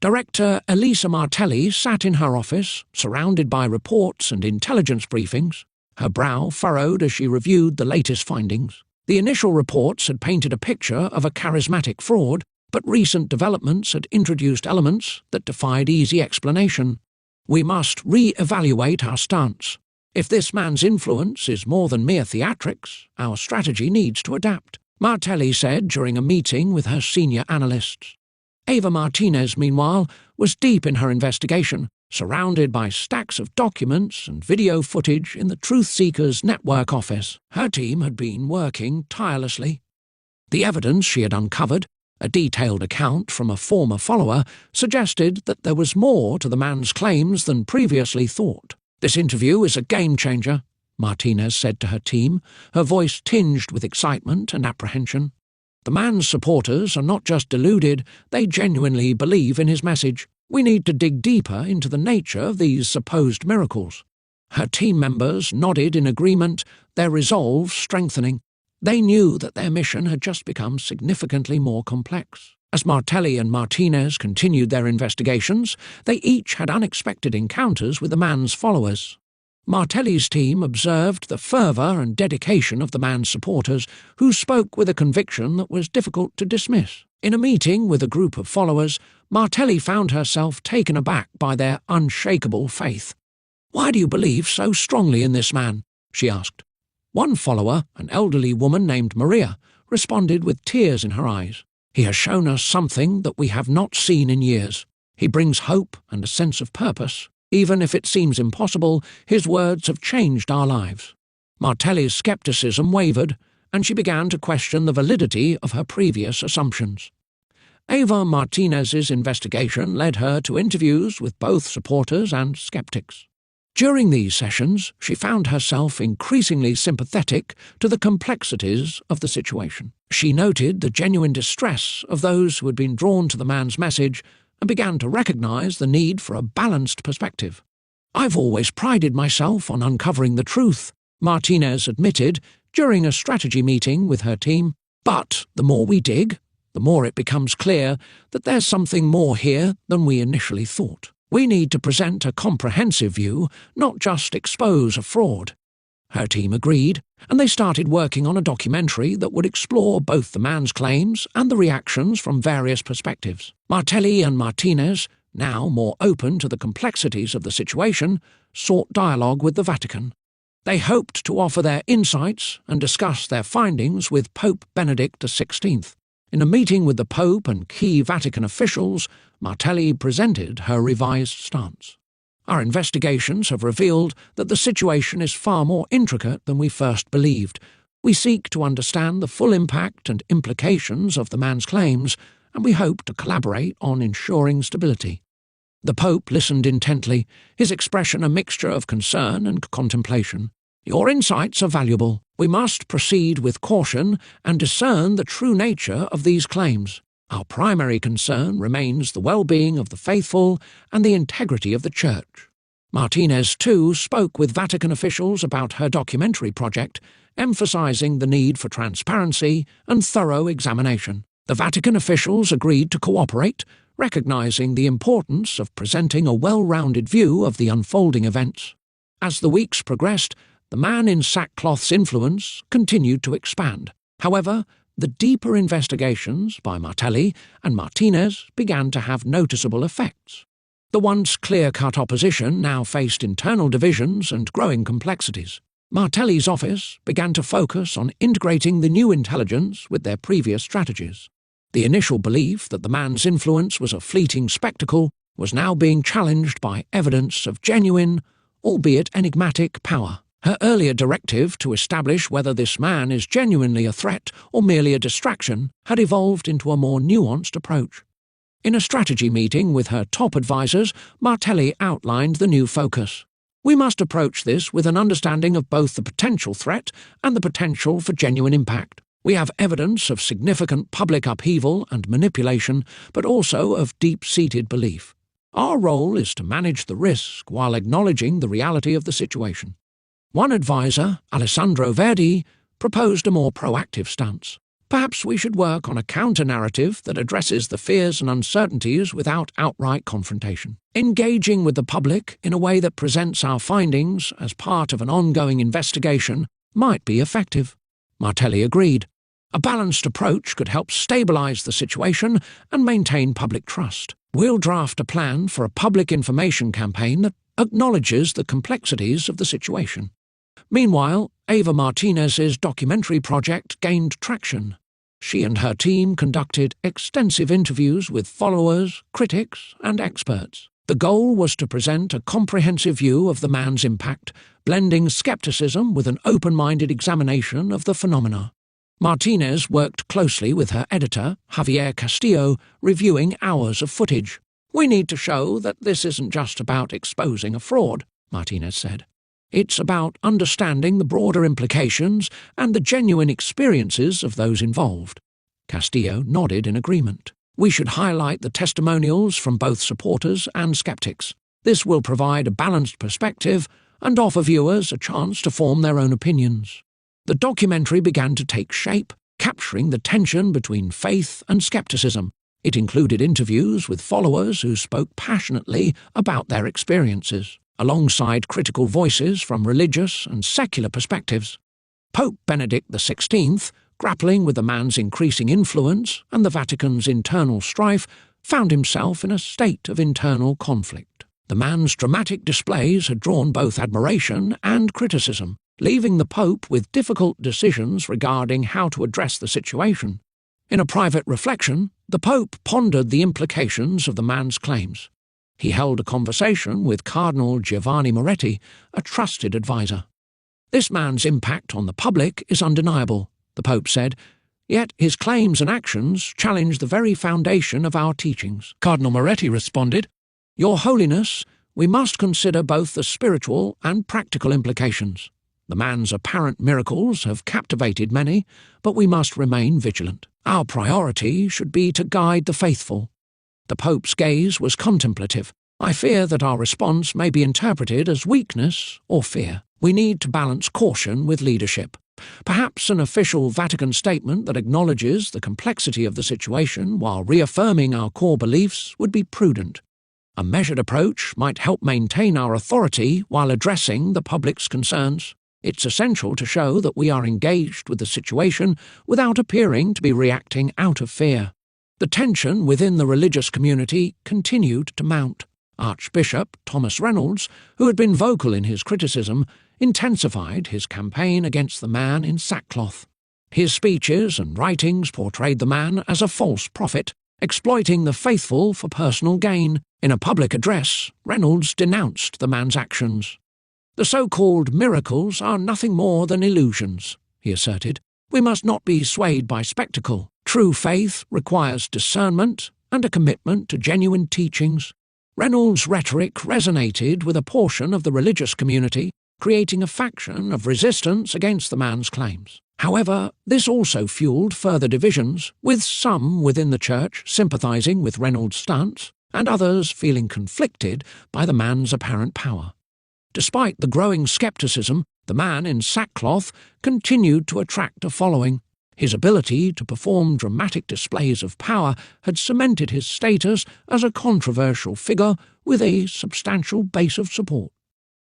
Director Elisa Martelli sat in her office, surrounded by reports and intelligence briefings, her brow furrowed as she reviewed the latest findings. The initial reports had painted a picture of a charismatic fraud, but recent developments had introduced elements that defied easy explanation. "We must re-evaluate our stance. If this man's influence is more than mere theatrics, our strategy needs to adapt," Martelli said during a meeting with her senior analysts. Ava Martinez, meanwhile, was deep in her investigation, surrounded by stacks of documents and video footage in the Truth Seekers network office. Her team had been working tirelessly. The evidence she had uncovered, a detailed account from a former follower, suggested that there was more to the man's claims than previously thought. "This interview is a game-changer," Martinez said to her team, her voice tinged with excitement and apprehension. "The man's supporters are not just deluded, they genuinely believe in his message. We need to dig deeper into the nature of these supposed miracles." Her team members nodded in agreement, their resolve strengthening. They knew that their mission had just become significantly more complex. As Martelli and Martinez continued their investigations, they each had unexpected encounters with the man's followers. Martelli's team observed the fervour and dedication of the man's supporters, who spoke with a conviction that was difficult to dismiss. In a meeting with a group of followers, Martelli found herself taken aback by their unshakable faith. "Why do you believe so strongly in this man?" she asked. One follower, an elderly woman named Maria, responded with tears in her eyes. "He has shown us something that we have not seen in years. He brings hope and a sense of purpose. Even if it seems impossible, his words have changed our lives." Martelli's skepticism wavered, and she began to question the validity of her previous assumptions. Eva Martinez's investigation led her to interviews with both supporters and skeptics. During these sessions, she found herself increasingly sympathetic to the complexities of the situation. She noted the genuine distress of those who had been drawn to the man's message and began to recognize the need for a balanced perspective. "I've always prided myself on uncovering the truth," Martinez admitted during a strategy meeting with her team. "But the more we dig, the more it becomes clear that there's something more here than we initially thought. We need to present a comprehensive view, not just expose a fraud." Her team agreed, and they started working on a documentary that would explore both the man's claims and the reactions from various perspectives. Martelli and Martinez, now more open to the complexities of the situation, sought dialogue with the Vatican. They hoped to offer their insights and discuss their findings with Pope Benedict XVI. In a meeting with the Pope and key Vatican officials, Martelli presented her revised stance. "Our investigations have revealed that the situation is far more intricate than we first believed. We seek to understand the full impact and implications of the man's claims, and we hope to collaborate on ensuring stability." The Pope listened intently, his expression a mixture of concern and contemplation. "Your insights are valuable. We must proceed with caution and discern the true nature of these claims. Our primary concern remains the well-being of the faithful and the integrity of the Church." Martinez, too, spoke with Vatican officials about her documentary project, emphasizing the need for transparency and thorough examination. The Vatican officials agreed to cooperate, recognizing the importance of presenting a well-rounded view of the unfolding events. As the weeks progressed, the man in sackcloth's influence continued to expand. However, the deeper investigations by Martelli and Martinez began to have noticeable effects. The once clear-cut opposition now faced internal divisions and growing complexities. Martelli's office began to focus on integrating the new intelligence with their previous strategies. The initial belief that the man's influence was a fleeting spectacle was now being challenged by evidence of genuine, albeit enigmatic, power. Her earlier directive to establish whether this man is genuinely a threat or merely a distraction had evolved into a more nuanced approach. In a strategy meeting with her top advisors, Martelli outlined the new focus. "We must approach this with an understanding of both the potential threat and the potential for genuine impact. We have evidence of significant public upheaval and manipulation, but also of deep-seated belief. Our role is to manage the risk while acknowledging the reality of the situation." One advisor, Alessandro Verdi, proposed a more proactive stance. "Perhaps we should work on a counter-narrative that addresses the fears and uncertainties without outright confrontation. Engaging with the public in a way that presents our findings as part of an ongoing investigation might be effective." Martelli agreed. "A balanced approach could help stabilize the situation and maintain public trust. We'll draft a plan for a public information campaign that acknowledges the complexities of the situation." Meanwhile, Eva Martinez's documentary project gained traction. She and her team conducted extensive interviews with followers, critics, and experts. The goal was to present a comprehensive view of the man's impact, blending skepticism with an open-minded examination of the phenomena. Martinez worked closely with her editor, Javier Castillo, reviewing hours of footage. "We need to show that this isn't just about exposing a fraud," Martinez said. "It's about understanding the broader implications and the genuine experiences of those involved." Castillo nodded in agreement. "We should highlight the testimonials from both supporters and skeptics. This will provide a balanced perspective and offer viewers a chance to form their own opinions." The documentary began to take shape, capturing the tension between faith and skepticism. It included interviews with followers who spoke passionately about their experiences, alongside critical voices from religious and secular perspectives. Pope Benedict XVI, grappling with the man's increasing influence and the Vatican's internal strife, found himself in a state of internal conflict. The man's dramatic displays had drawn both admiration and criticism, leaving the Pope with difficult decisions regarding how to address the situation. In a private reflection, the Pope pondered the implications of the man's claims. He held a conversation with Cardinal Giovanni Moretti, a trusted advisor. "This man's impact on the public is undeniable," the Pope said, "yet his claims and actions challenge the very foundation of our teachings." Cardinal Moretti responded, "Your Holiness, we must consider both the spiritual and practical implications. The man's apparent miracles have captivated many, but we must remain vigilant. Our priority should be to guide the faithful." The Pope's gaze was contemplative. "I fear that our response may be interpreted as weakness or fear. We need to balance caution with leadership. Perhaps an official Vatican statement that acknowledges the complexity of the situation while reaffirming our core beliefs would be prudent. A measured approach might help maintain our authority while addressing the public's concerns. It's essential to show that we are engaged with the situation without appearing to be reacting out of fear." The tension within the religious community continued to mount. Archbishop Thomas Reynolds, who had been vocal in his criticism, intensified his campaign against the man in sackcloth. His speeches and writings portrayed the man as a false prophet, exploiting the faithful for personal gain. In a public address, Reynolds denounced the man's actions. "The so-called miracles are nothing more than illusions," he asserted. "We must not be swayed by spectacle. True faith requires discernment and a commitment to genuine teachings." Reynolds' rhetoric resonated with a portion of the religious community, creating a faction of resistance against the man's claims. However, this also fueled further divisions, with some within the Church sympathizing with Reynolds' stance and others feeling conflicted by the man's apparent power. Despite the growing skepticism, the man in sackcloth continued to attract a following. His ability to perform dramatic displays of power had cemented his status as a controversial figure with a substantial base of support.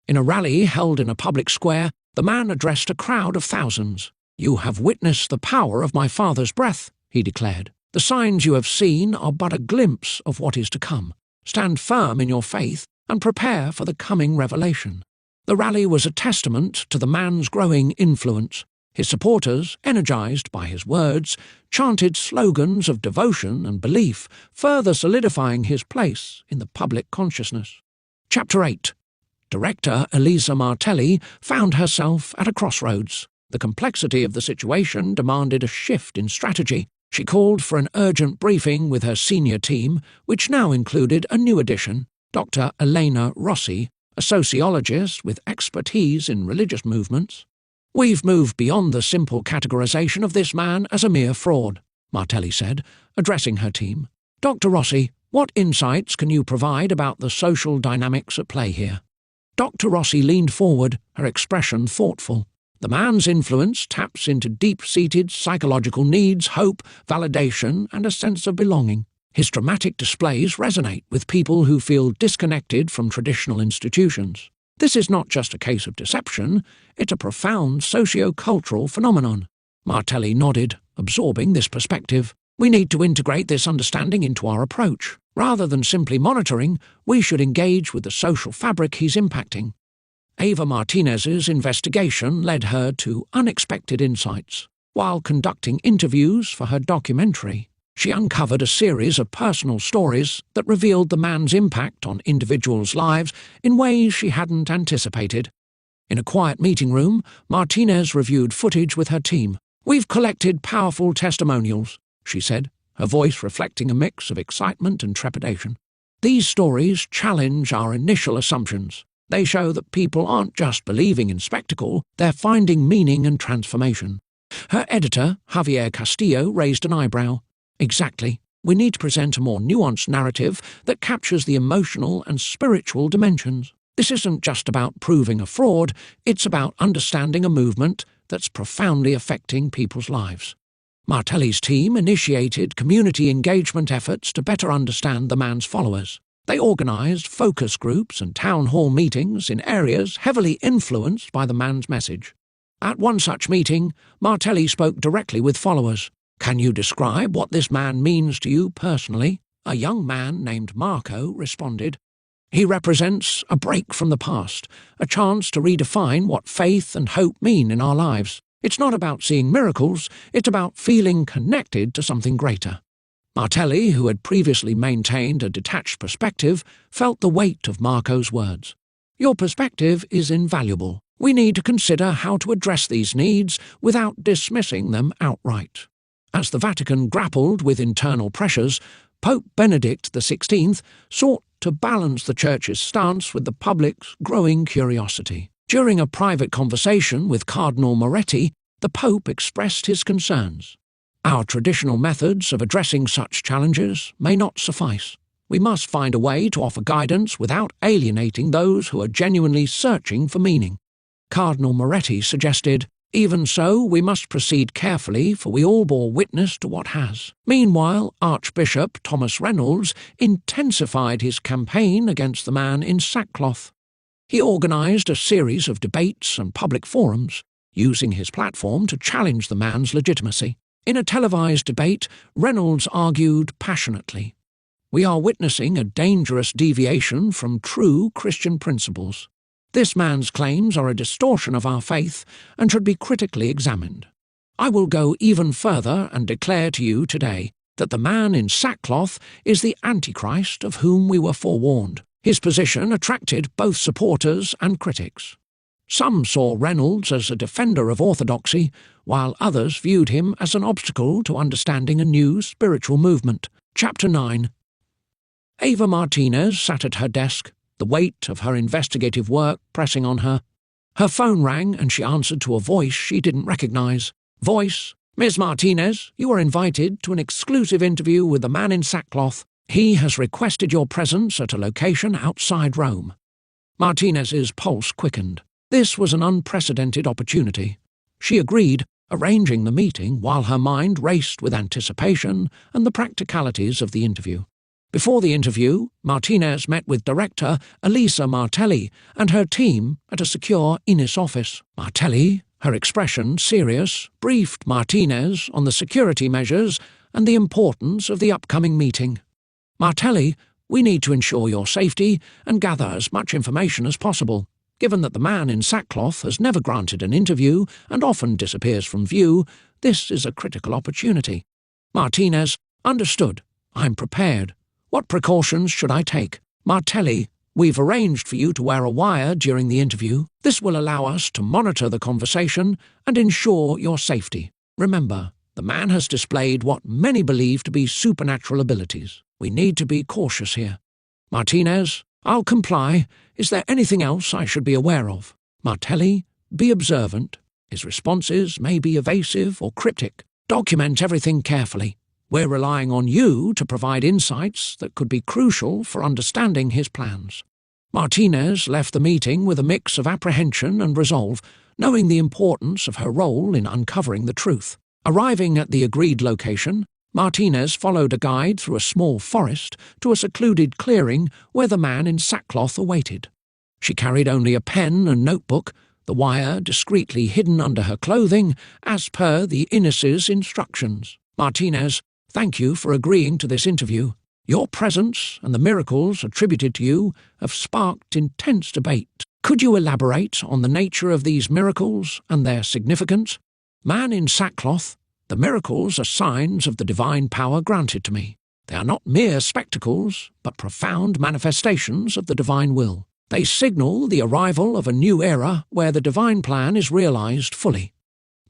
In a rally held in a public square, the man addressed a crowd of thousands. "You have witnessed the power of my Father's breath," he declared. "The signs you have seen are but a glimpse of what is to come. Stand firm in your faith and prepare for the coming revelation." The rally was a testament to the man's growing influence. His supporters, energized by his words, chanted slogans of devotion and belief, further solidifying his place in the public consciousness. Chapter 8. Director Elisa Martelli found herself at a crossroads. The complexity of the situation demanded a shift in strategy. She called for an urgent briefing with her senior team, which now included a new addition, Dr. Elena Rossi, a sociologist with expertise in religious movements. "We've moved beyond the simple categorization of this man as a mere fraud," Martelli said, addressing her team. "Dr. Rossi, what insights can you provide about the social dynamics at play here?" Dr. Rossi leaned forward, her expression thoughtful. "The man's influence taps into deep-seated psychological needs, hope, validation, and a sense of belonging. His dramatic displays resonate with people who feel disconnected from traditional institutions. This is not just a case of deception, it's a profound socio-cultural phenomenon." Martelli nodded, absorbing this perspective. "We need to integrate this understanding into our approach. Rather than simply monitoring, we should engage with the social fabric he's impacting." Ava Martinez's investigation led her to unexpected insights. While conducting interviews for her documentary, She uncovered a series of personal stories that revealed the man's impact on individuals' lives in ways she hadn't anticipated. In a quiet meeting room, Martinez reviewed footage with her team. "We've collected powerful testimonials," she said, her voice reflecting a mix of excitement and trepidation. "These stories challenge our initial assumptions. They show that people aren't just believing in spectacle, they're finding meaning and transformation." Her editor, Javier Castillo, raised an eyebrow. "Exactly. We need to present a more nuanced narrative that captures the emotional and spiritual dimensions. This isn't just about proving a fraud, it's about understanding a movement that's profoundly affecting people's lives." Martelli's team initiated community engagement efforts to better understand the man's followers. They organised focus groups and town hall meetings in areas heavily influenced by the man's message. At one such meeting, Martelli spoke directly with followers. "Can you describe what this man means to you personally?" A young man named Marco responded. "He represents a break from the past, a chance to redefine what faith and hope mean in our lives. It's not about seeing miracles, it's about feeling connected to something greater." Martelli, who had previously maintained a detached perspective, felt the weight of Marco's words. "Your perspective is invaluable. We need to consider how to address these needs without dismissing them outright." As the Vatican grappled with internal pressures, Pope Benedict XVI sought to balance the Church's stance with the public's growing curiosity. During a private conversation with Cardinal Moretti, the Pope expressed his concerns. "Our traditional methods of addressing such challenges may not suffice. We must find a way to offer guidance without alienating those who are genuinely searching for meaning." Cardinal Moretti suggested, "Even so, we must proceed carefully, for we all bore witness to what has." Meanwhile, Archbishop Thomas Reynolds intensified his campaign against the man in sackcloth. He organised a series of debates and public forums, using his platform to challenge the man's legitimacy. In a televised debate, Reynolds argued passionately, "We are witnessing a dangerous deviation from true Christian principles. This man's claims are a distortion of our faith and should be critically examined. I will go even further and declare to you today that the man in sackcloth is the Antichrist of whom we were forewarned." His position attracted both supporters and critics. Some saw Reynolds as a defender of orthodoxy, while others viewed him as an obstacle to understanding a new spiritual movement. Chapter 9. Ava Martinez sat at her desk, the weight of her investigative work pressing on her. Her phone rang and she answered to a voice she didn't recognize. "Voice, Ms. Martinez, you are invited to an exclusive interview with the man in sackcloth. He has requested your presence at a location outside Rome." Martinez's pulse quickened. This was an unprecedented opportunity. She agreed, arranging the meeting while her mind raced with anticipation and the practicalities of the interview. Before the interview, Martinez met with director Elisa Martelli and her team at a secure Innis office. Martelli, her expression serious, briefed Martinez on the security measures and the importance of the upcoming meeting. "Martelli, we need to ensure your safety and gather as much information as possible. Given that the man in sackcloth has never granted an interview and often disappears from view, this is a critical opportunity." Martinez, "Understood. I'm prepared. What precautions should I take?" Martelli, "We've arranged for you to wear a wire during the interview. This will allow us to monitor the conversation and ensure your safety. Remember, the man has displayed what many believe to be supernatural abilities. We need to be cautious here." Martinez, "I'll comply. Is there anything else I should be aware of?" Martelli, "Be observant. His responses may be evasive or cryptic. Document everything carefully. We're relying on you to provide insights that could be crucial for understanding his plans." Martinez left the meeting with a mix of apprehension and resolve, knowing the importance of her role in uncovering the truth. Arriving at the agreed location, Martinez followed a guide through a small forest to a secluded clearing where the man in sackcloth awaited. She carried only a pen and notebook, the wire discreetly hidden under her clothing, as per the Innis's instructions. "Martinez, thank you for agreeing to this interview. Your presence and the miracles attributed to you have sparked intense debate. Could you elaborate on the nature of these miracles and their significance?" Man in sackcloth, The miracles are signs of the divine power granted to me. They are not mere spectacles, but profound manifestations of the divine will. They signal the arrival of a new era where the divine plan is realized fully.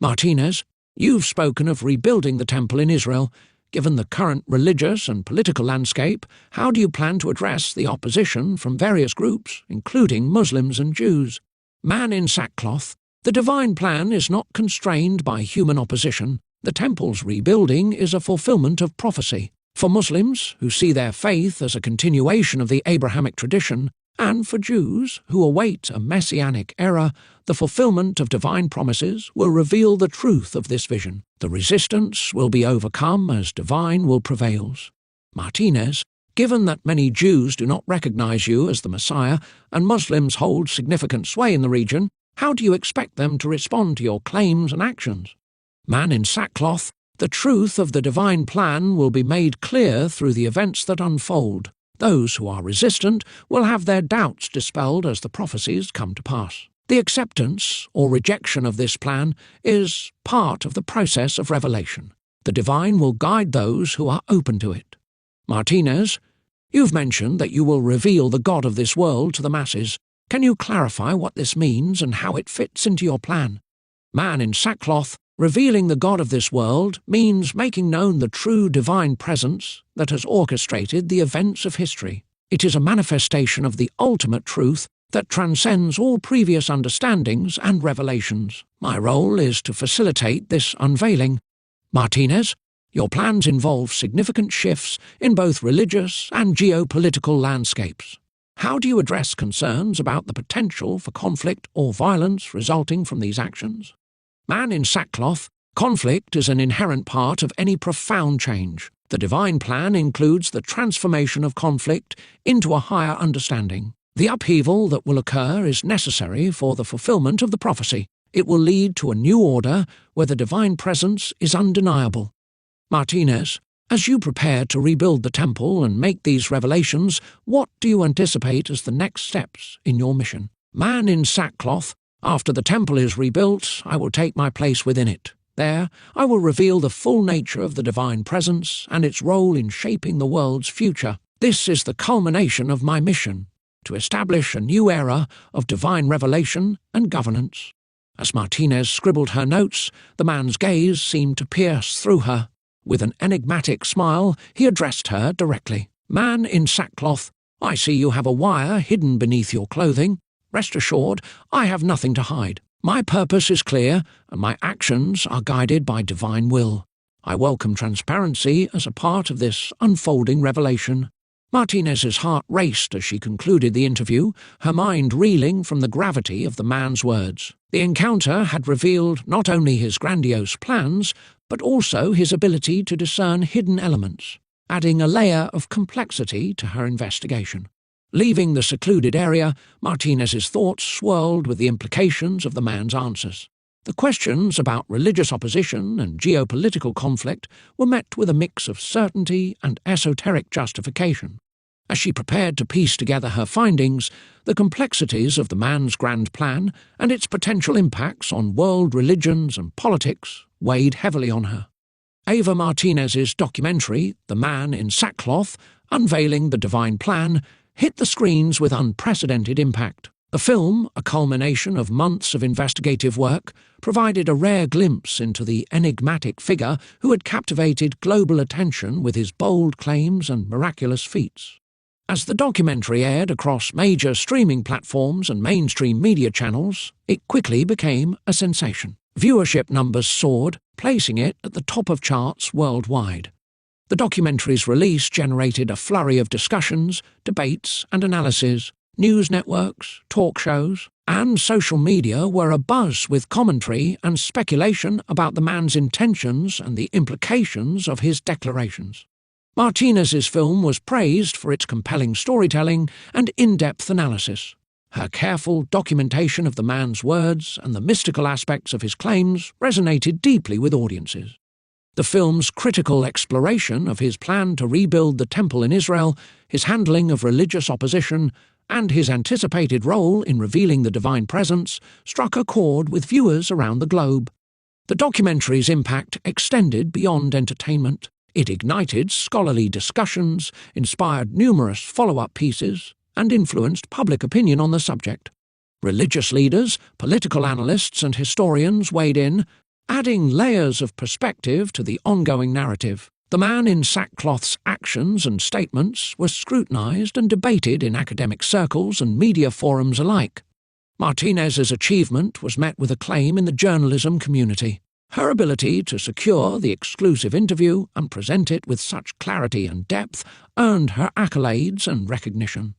Martinez, you've spoken of rebuilding the temple in Israel. Given the current religious and political landscape, how do you plan to address the opposition from various groups, including Muslims and Jews? Man in sackcloth, the divine plan is not constrained by human opposition. The temple's rebuilding is a fulfillment of prophecy. For Muslims, who see their faith as a continuation of the Abrahamic tradition, and for Jews, who await a messianic era, the fulfillment of divine promises will reveal the truth of this vision. The resistance will be overcome as divine will prevails. Martinez, given that many Jews do not recognize you as the Messiah and Muslims hold significant sway in the region, how do you expect them to respond to your claims and actions? Man in sackcloth, the truth of the divine plan will be made clear through the events that unfold. Those who are resistant will have their doubts dispelled as the prophecies come to pass. The acceptance or rejection of this plan is part of the process of revelation. The divine will guide those who are open to it. Martinez, you've mentioned that you will reveal the God of this world to the masses. Can you clarify what this means and how it fits into your plan? Man in sackcloth, revealing the God of this world means making known the true divine presence that has orchestrated the events of history. It is a manifestation of the ultimate truth that transcends all previous understandings and revelations. My role is to facilitate this unveiling. Martinez, your plans involve significant shifts in both religious and geopolitical landscapes. How do you address concerns about the potential for conflict or violence resulting from these actions? Man in sackcloth, conflict is an inherent part of any profound change. The divine plan includes the transformation of conflict into a higher understanding. The upheaval that will occur is necessary for the fulfillment of the prophecy. It will lead to a new order where the divine presence is undeniable. Martinez, as you prepare to rebuild the temple and make these revelations, what do you anticipate as the next steps in your mission? Man in sackcloth, after the temple is rebuilt, I will take my place within it. There, I will reveal the full nature of the divine presence and its role in shaping the world's future. This is the culmination of my mission, to establish a new era of divine revelation and governance. As Martinez scribbled her notes, the man's gaze seemed to pierce through her. With an enigmatic smile, he addressed her directly. Man in sackcloth, I see you have a wire hidden beneath your clothing. Rest assured, I have nothing to hide. My purpose is clear, and my actions are guided by divine will. I welcome transparency as a part of this unfolding revelation. Martinez's heart raced as she concluded the interview, her mind reeling from the gravity of the man's words. The encounter had revealed not only his grandiose plans, but also his ability to discern hidden elements, adding a layer of complexity to her investigation. Leaving the secluded area, Martinez's thoughts swirled with the implications of the man's answers. The questions about religious opposition and geopolitical conflict were met with a mix of certainty and esoteric justification. As she prepared to piece together her findings, the complexities of the man's grand plan and its potential impacts on world religions and politics weighed heavily on her. Ava Martinez's documentary, The Man in Sackcloth, Unveiling the Divine Plan, hit the screens with unprecedented impact. The film, a culmination of months of investigative work, provided a rare glimpse into the enigmatic figure who had captivated global attention with his bold claims and miraculous feats. As the documentary aired across major streaming platforms and mainstream media channels, it quickly became a sensation. Viewership numbers soared, placing it at the top of charts worldwide. The documentary's release generated a flurry of discussions, debates, and analyses. News networks, talk shows, and social media were abuzz with commentary and speculation about the man's intentions and the implications of his declarations. Martinez's film was praised for its compelling storytelling and in-depth analysis. Her careful documentation of the man's words and the mystical aspects of his claims resonated deeply with audiences. The film's critical exploration of his plan to rebuild the temple in Israel, his handling of religious opposition, and his anticipated role in revealing the divine presence struck a chord with viewers around the globe. The documentary's impact extended beyond entertainment. It ignited scholarly discussions, inspired numerous follow-up pieces, and influenced public opinion on the subject. Religious leaders, political analysts, and historians weighed in, adding layers of perspective to the ongoing narrative. The man in sackcloth's actions and statements were scrutinized and debated in academic circles and media forums alike. Martinez's achievement was met with acclaim in the journalism community. Her ability to secure the exclusive interview and present it with such clarity and depth earned her accolades and recognition.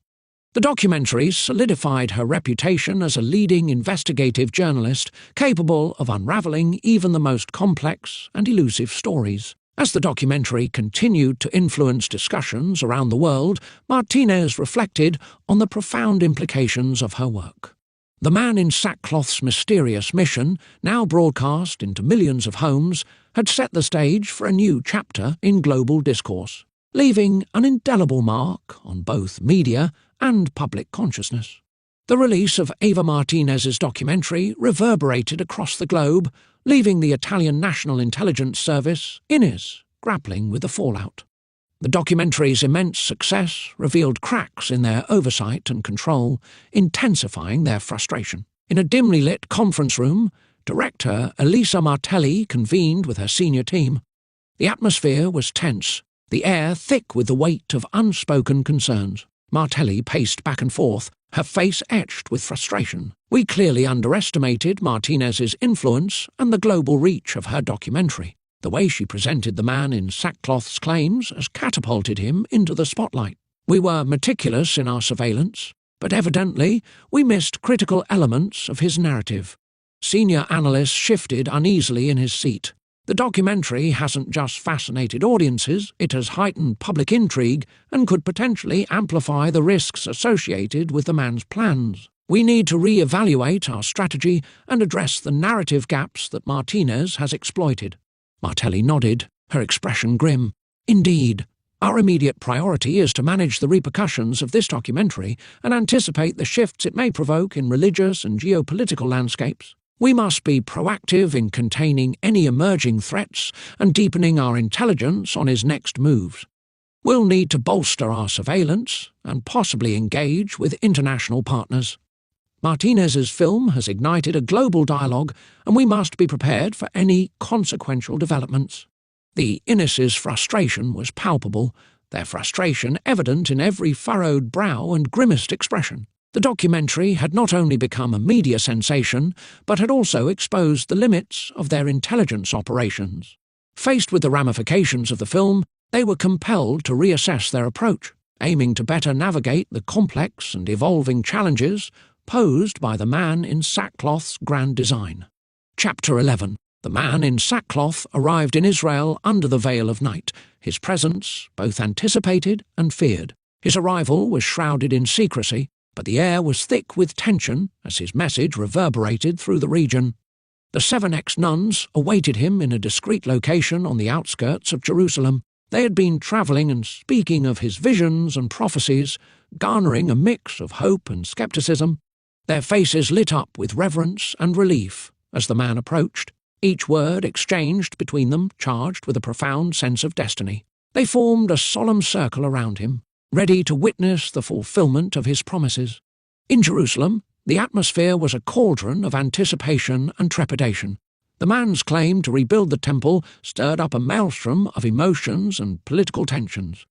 The documentary solidified her reputation as a leading investigative journalist capable of unravelling even the most complex and elusive stories. As the documentary continued to influence discussions around the world, Martinez reflected on the profound implications of her work. The Man in Sackcloth's mysterious mission, now broadcast into millions of homes, had set the stage for a new chapter in global discourse, leaving an indelible mark on both media and public consciousness. The release of Eva Martinez's documentary reverberated across the globe, leaving the Italian National Intelligence Service, INIS, grappling with the fallout. The documentary's immense success revealed cracks in their oversight and control, intensifying their frustration. In a dimly lit conference room, director Elisa Martelli convened with her senior team. The atmosphere was tense, the air thick with the weight of unspoken concerns. Martelli paced back and forth, her face etched with frustration. We clearly underestimated Martinez's influence and the global reach of her documentary. The way she presented the man in sackcloth's claims has catapulted him into the spotlight. We were meticulous in our surveillance, but evidently we missed critical elements of his narrative. Senior analysts shifted uneasily in his seat. The documentary hasn't just fascinated audiences, it has heightened public intrigue and could potentially amplify the risks associated with the man's plans. We need to re-evaluate our strategy and address the narrative gaps that Martinez has exploited. Martelli nodded, her expression grim. Indeed, our immediate priority is to manage the repercussions of this documentary and anticipate the shifts it may provoke in religious and geopolitical landscapes. We must be proactive in containing any emerging threats and deepening our intelligence on his next moves. We'll need to bolster our surveillance and possibly engage with international partners. Martinez's film has ignited a global dialogue, and we must be prepared for any consequential developments. The INIS's frustration was palpable, their frustration evident in every furrowed brow and grimaced expression. The documentary had not only become a media sensation, but had also exposed the limits of their intelligence operations. Faced with the ramifications of the film, they were compelled to reassess their approach, aiming to better navigate the complex and evolving challenges posed by the man in sackcloth's grand design. Chapter 11. The man in sackcloth arrived in Israel under the veil of night, his presence both anticipated and feared. His arrival was shrouded in secrecy, but the air was thick with tension as his message reverberated through the region. The 7 ex-nuns awaited him in a discreet location on the outskirts of Jerusalem. They had been travelling and speaking of his visions and prophecies, garnering a mix of hope and skepticism. Their faces lit up with reverence and relief as the man approached, each word exchanged between them charged with a profound sense of destiny. They formed a solemn circle around him, ready to witness the fulfillment of his promises. In Jerusalem, the atmosphere was a cauldron of anticipation and trepidation. The man's claim to rebuild the temple stirred up a maelstrom of emotions and political tensions.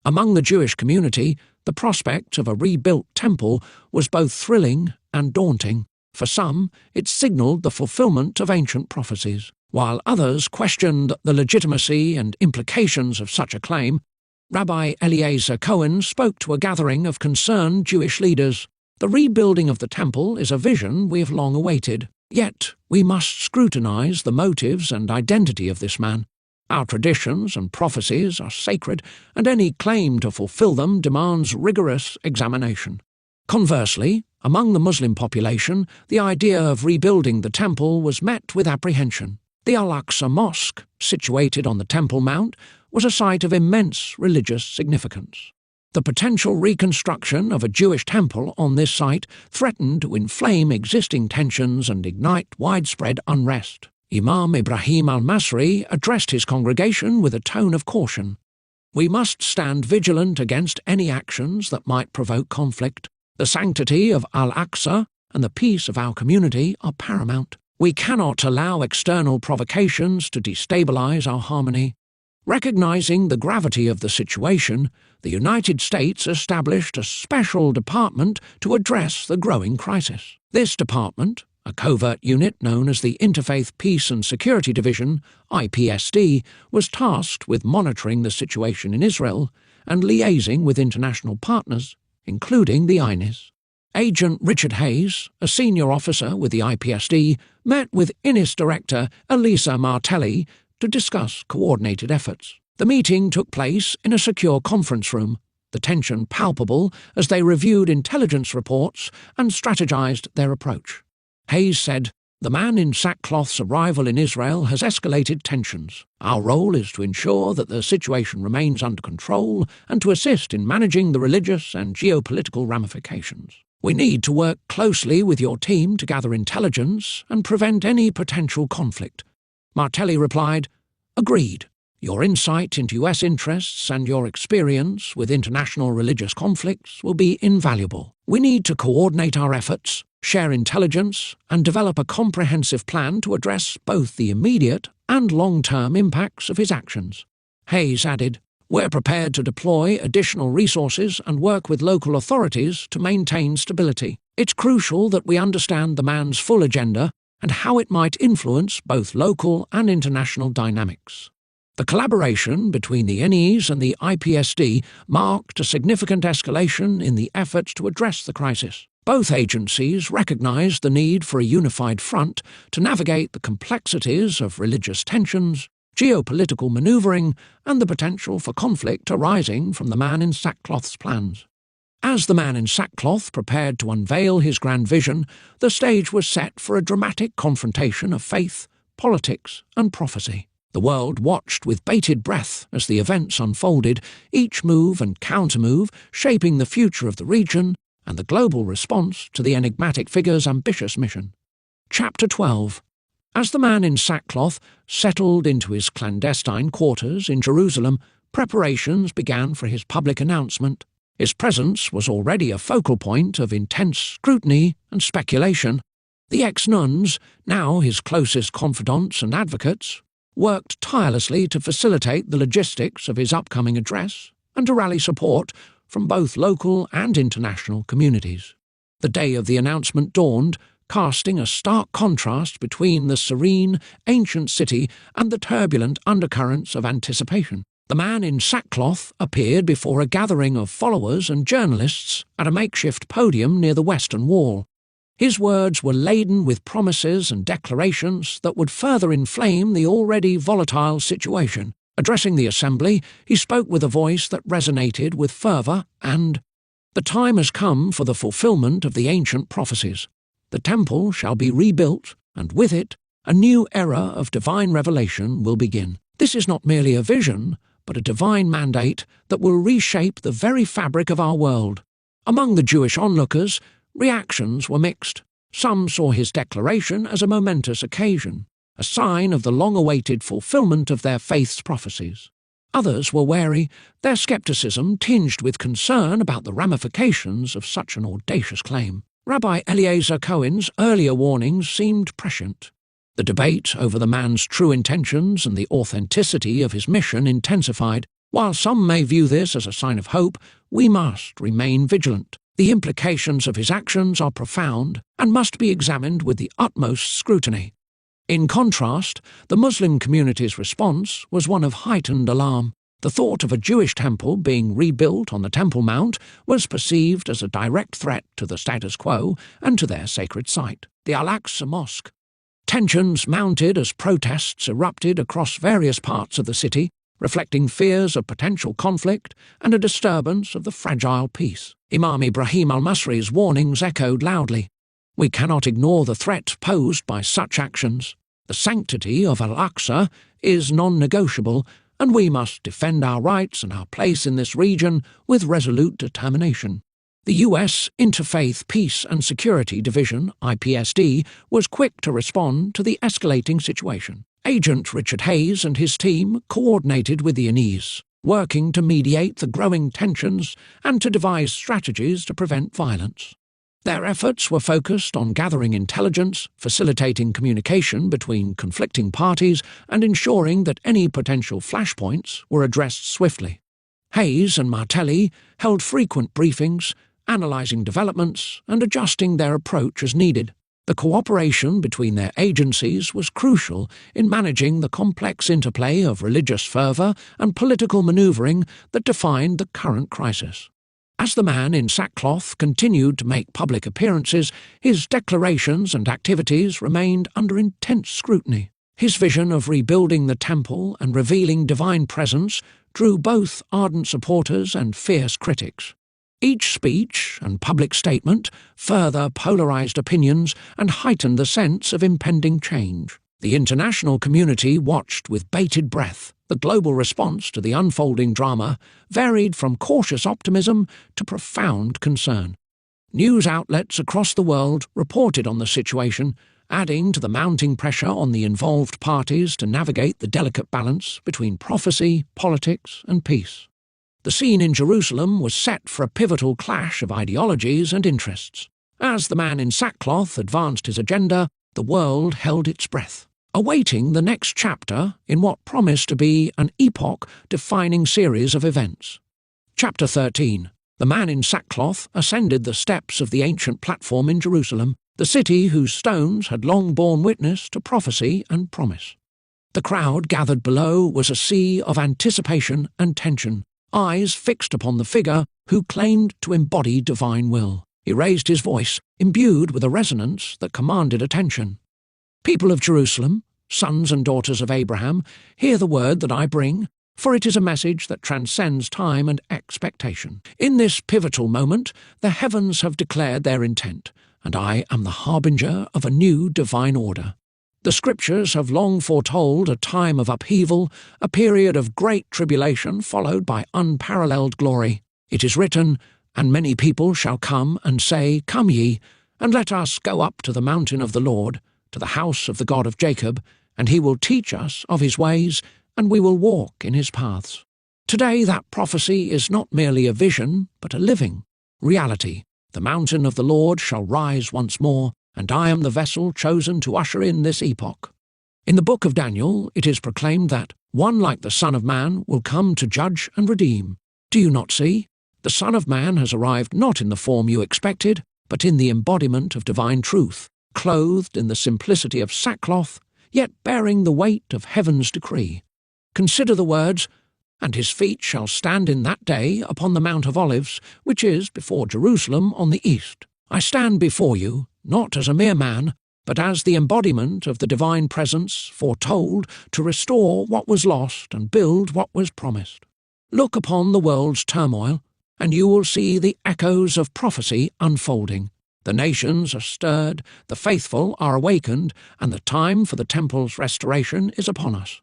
Among the Jewish community, the prospect of a rebuilt temple was both thrilling and daunting. For some, it signalled the fulfillment of ancient prophecies, while others questioned the legitimacy and implications of such a claim. Rabbi Eliezer Cohen spoke to a gathering of concerned Jewish leaders. The rebuilding of the temple is a vision we have long awaited, yet we must scrutinize the motives and identity of this man. Our traditions and prophecies are sacred, and any claim to fulfill them demands rigorous examination. Conversely, among the Muslim population, the idea of rebuilding the temple was met with apprehension. The Al-Aqsa Mosque, situated on the Temple Mount, was a site of immense religious significance. The potential reconstruction of a Jewish temple on this site threatened to inflame existing tensions and ignite widespread unrest. Imam Ibrahim al-Masri addressed his congregation with a tone of caution. We must stand vigilant against any actions that might provoke conflict. The sanctity of Al-Aqsa and the peace of our community are paramount. We cannot allow external provocations to destabilize our harmony. Recognizing the gravity of the situation, the United States established a special department to address the growing crisis. This department, a covert unit known as the Interfaith Peace and Security Division, IPSD, was tasked with monitoring the situation in Israel and liaising with international partners, including the INIS. Agent Richard Hayes, a senior officer with the IPSD, met with INIS Director Elisa Martelli to discuss coordinated efforts. The meeting took place in a secure conference room, the tension palpable as they reviewed intelligence reports and strategized their approach. Hayes said, "The man in sackcloth's arrival in Israel has escalated tensions. Our role is to ensure that the situation remains under control and to assist in managing the religious and geopolitical ramifications. We need to work closely with your team to gather intelligence and prevent any potential conflict." Martelli replied, "Agreed. Your insight into US interests and your experience with international religious conflicts will be invaluable. We need to coordinate our efforts, share intelligence, and develop a comprehensive plan to address both the immediate and long-term impacts of his actions." Hayes added, "We're prepared to deploy additional resources and work with local authorities to maintain stability. It's crucial that we understand the man's full agenda and how it might influence both local and international dynamics." The collaboration between the NEs and the IPSD marked a significant escalation in the efforts to address the crisis. Both agencies recognized the need for a unified front to navigate the complexities of religious tensions, geopolitical maneuvering, and the potential for conflict arising from the man in sackcloth's plans. As the man in sackcloth prepared to unveil his grand vision, the stage was set for a dramatic confrontation of faith, politics, and prophecy. The world watched with bated breath as the events unfolded, each move and countermove shaping the future of the region and the global response to the enigmatic figure's ambitious mission. Chapter 12. As the man in sackcloth settled into his clandestine quarters in Jerusalem, preparations began for his public announcement. His presence was already a focal point of intense scrutiny and speculation. The ex-nuns, now his closest confidants and advocates, worked tirelessly to facilitate the logistics of his upcoming address and to rally support from both local and international communities. The day of the announcement dawned, casting a stark contrast between the serene, ancient city and the turbulent undercurrents of anticipation. The man in sackcloth appeared before a gathering of followers and journalists at a makeshift podium near the Western Wall. His words were laden with promises and declarations that would further inflame the already volatile situation. Addressing the assembly, he spoke with a voice that resonated with fervor and, "The time has come for the fulfillment of the ancient prophecies. The temple shall be rebuilt, and with it, a new era of divine revelation will begin. This is not merely a vision, but a divine mandate that will reshape the very fabric of our world." Among the Jewish onlookers, reactions were mixed. Some saw his declaration as a momentous occasion, a sign of the long-awaited fulfillment of their faith's prophecies. Others were wary, their skepticism tinged with concern about the ramifications of such an audacious claim. Rabbi Eliezer Cohen's earlier warnings seemed prescient. The debate over the man's true intentions and the authenticity of his mission intensified. While some may view this as a sign of hope, we must remain vigilant. The implications of his actions are profound and must be examined with the utmost scrutiny. In contrast, the Muslim community's response was one of heightened alarm. The thought of a Jewish temple being rebuilt on the Temple Mount was perceived as a direct threat to the status quo and to their sacred site, the Al-Aqsa Mosque. Tensions mounted as protests erupted across various parts of the city, reflecting fears of potential conflict and a disturbance of the fragile peace. Imam Ibrahim al-Masri's warnings echoed loudly. "We cannot ignore the threat posed by such actions. The sanctity of Al-Aqsa is non-negotiable, and we must defend our rights and our place in this region with resolute determination." The U.S. Interfaith Peace and Security Division, IPSD, was quick to respond to the escalating situation. Agent Richard Hayes and his team coordinated with the unease, working to mediate the growing tensions and to devise strategies to prevent violence. Their efforts were focused on gathering intelligence, facilitating communication between conflicting parties, and ensuring that any potential flashpoints were addressed swiftly. Hayes and Martelli held frequent briefings, analysing developments and adjusting their approach as needed. The cooperation between their agencies was crucial in managing the complex interplay of religious fervour and political manoeuvring that defined the current crisis. As the man in sackcloth continued to make public appearances, his declarations and activities remained under intense scrutiny. His vision of rebuilding the temple and revealing divine presence drew both ardent supporters and fierce critics. Each speech and public statement further polarised opinions and heightened the sense of impending change. The international community watched with bated breath. The global response to the unfolding drama varied from cautious optimism to profound concern. News outlets across the world reported on the situation, adding to the mounting pressure on the involved parties to navigate the delicate balance between prophecy, politics, and peace. The scene in Jerusalem was set for a pivotal clash of ideologies and interests. As the man in sackcloth advanced his agenda, the world held its breath, awaiting the next chapter in what promised to be an epoch-defining series of events. Chapter 13. The man in sackcloth ascended the steps of the ancient platform in Jerusalem, the city whose stones had long borne witness to prophecy and promise. The crowd gathered below was a sea of anticipation and tension, eyes fixed upon the figure who claimed to embody divine will. He raised his voice, imbued with a resonance that commanded attention. "People of Jerusalem, sons and daughters of Abraham, hear the word that I bring, for it is a message that transcends time and expectation. In this pivotal moment, the heavens have declared their intent, and I am the harbinger of a new divine order. The Scriptures have long foretold a time of upheaval, a period of great tribulation followed by unparalleled glory. It is written, 'And many people shall come and say, Come ye, and let us go up to the mountain of the Lord, to the house of the God of Jacob, and he will teach us of his ways, and we will walk in his paths.' Today that prophecy is not merely a vision, but a living reality. The mountain of the Lord shall rise once more, and I am the vessel chosen to usher in this epoch. In the book of Daniel, it is proclaimed that one like the Son of Man will come to judge and redeem. Do you not see? The Son of Man has arrived not in the form you expected, but in the embodiment of divine truth, clothed in the simplicity of sackcloth, yet bearing the weight of heaven's decree. Consider the words, 'And his feet shall stand in that day upon the Mount of Olives, which is before Jerusalem on the east. I stand before you, not as a mere man, but as the embodiment of the divine presence foretold to restore what was lost and build what was promised. Look upon the world's turmoil, and you will see the echoes of prophecy unfolding. The nations are stirred, the faithful are awakened, and the time for the temple's restoration is upon us.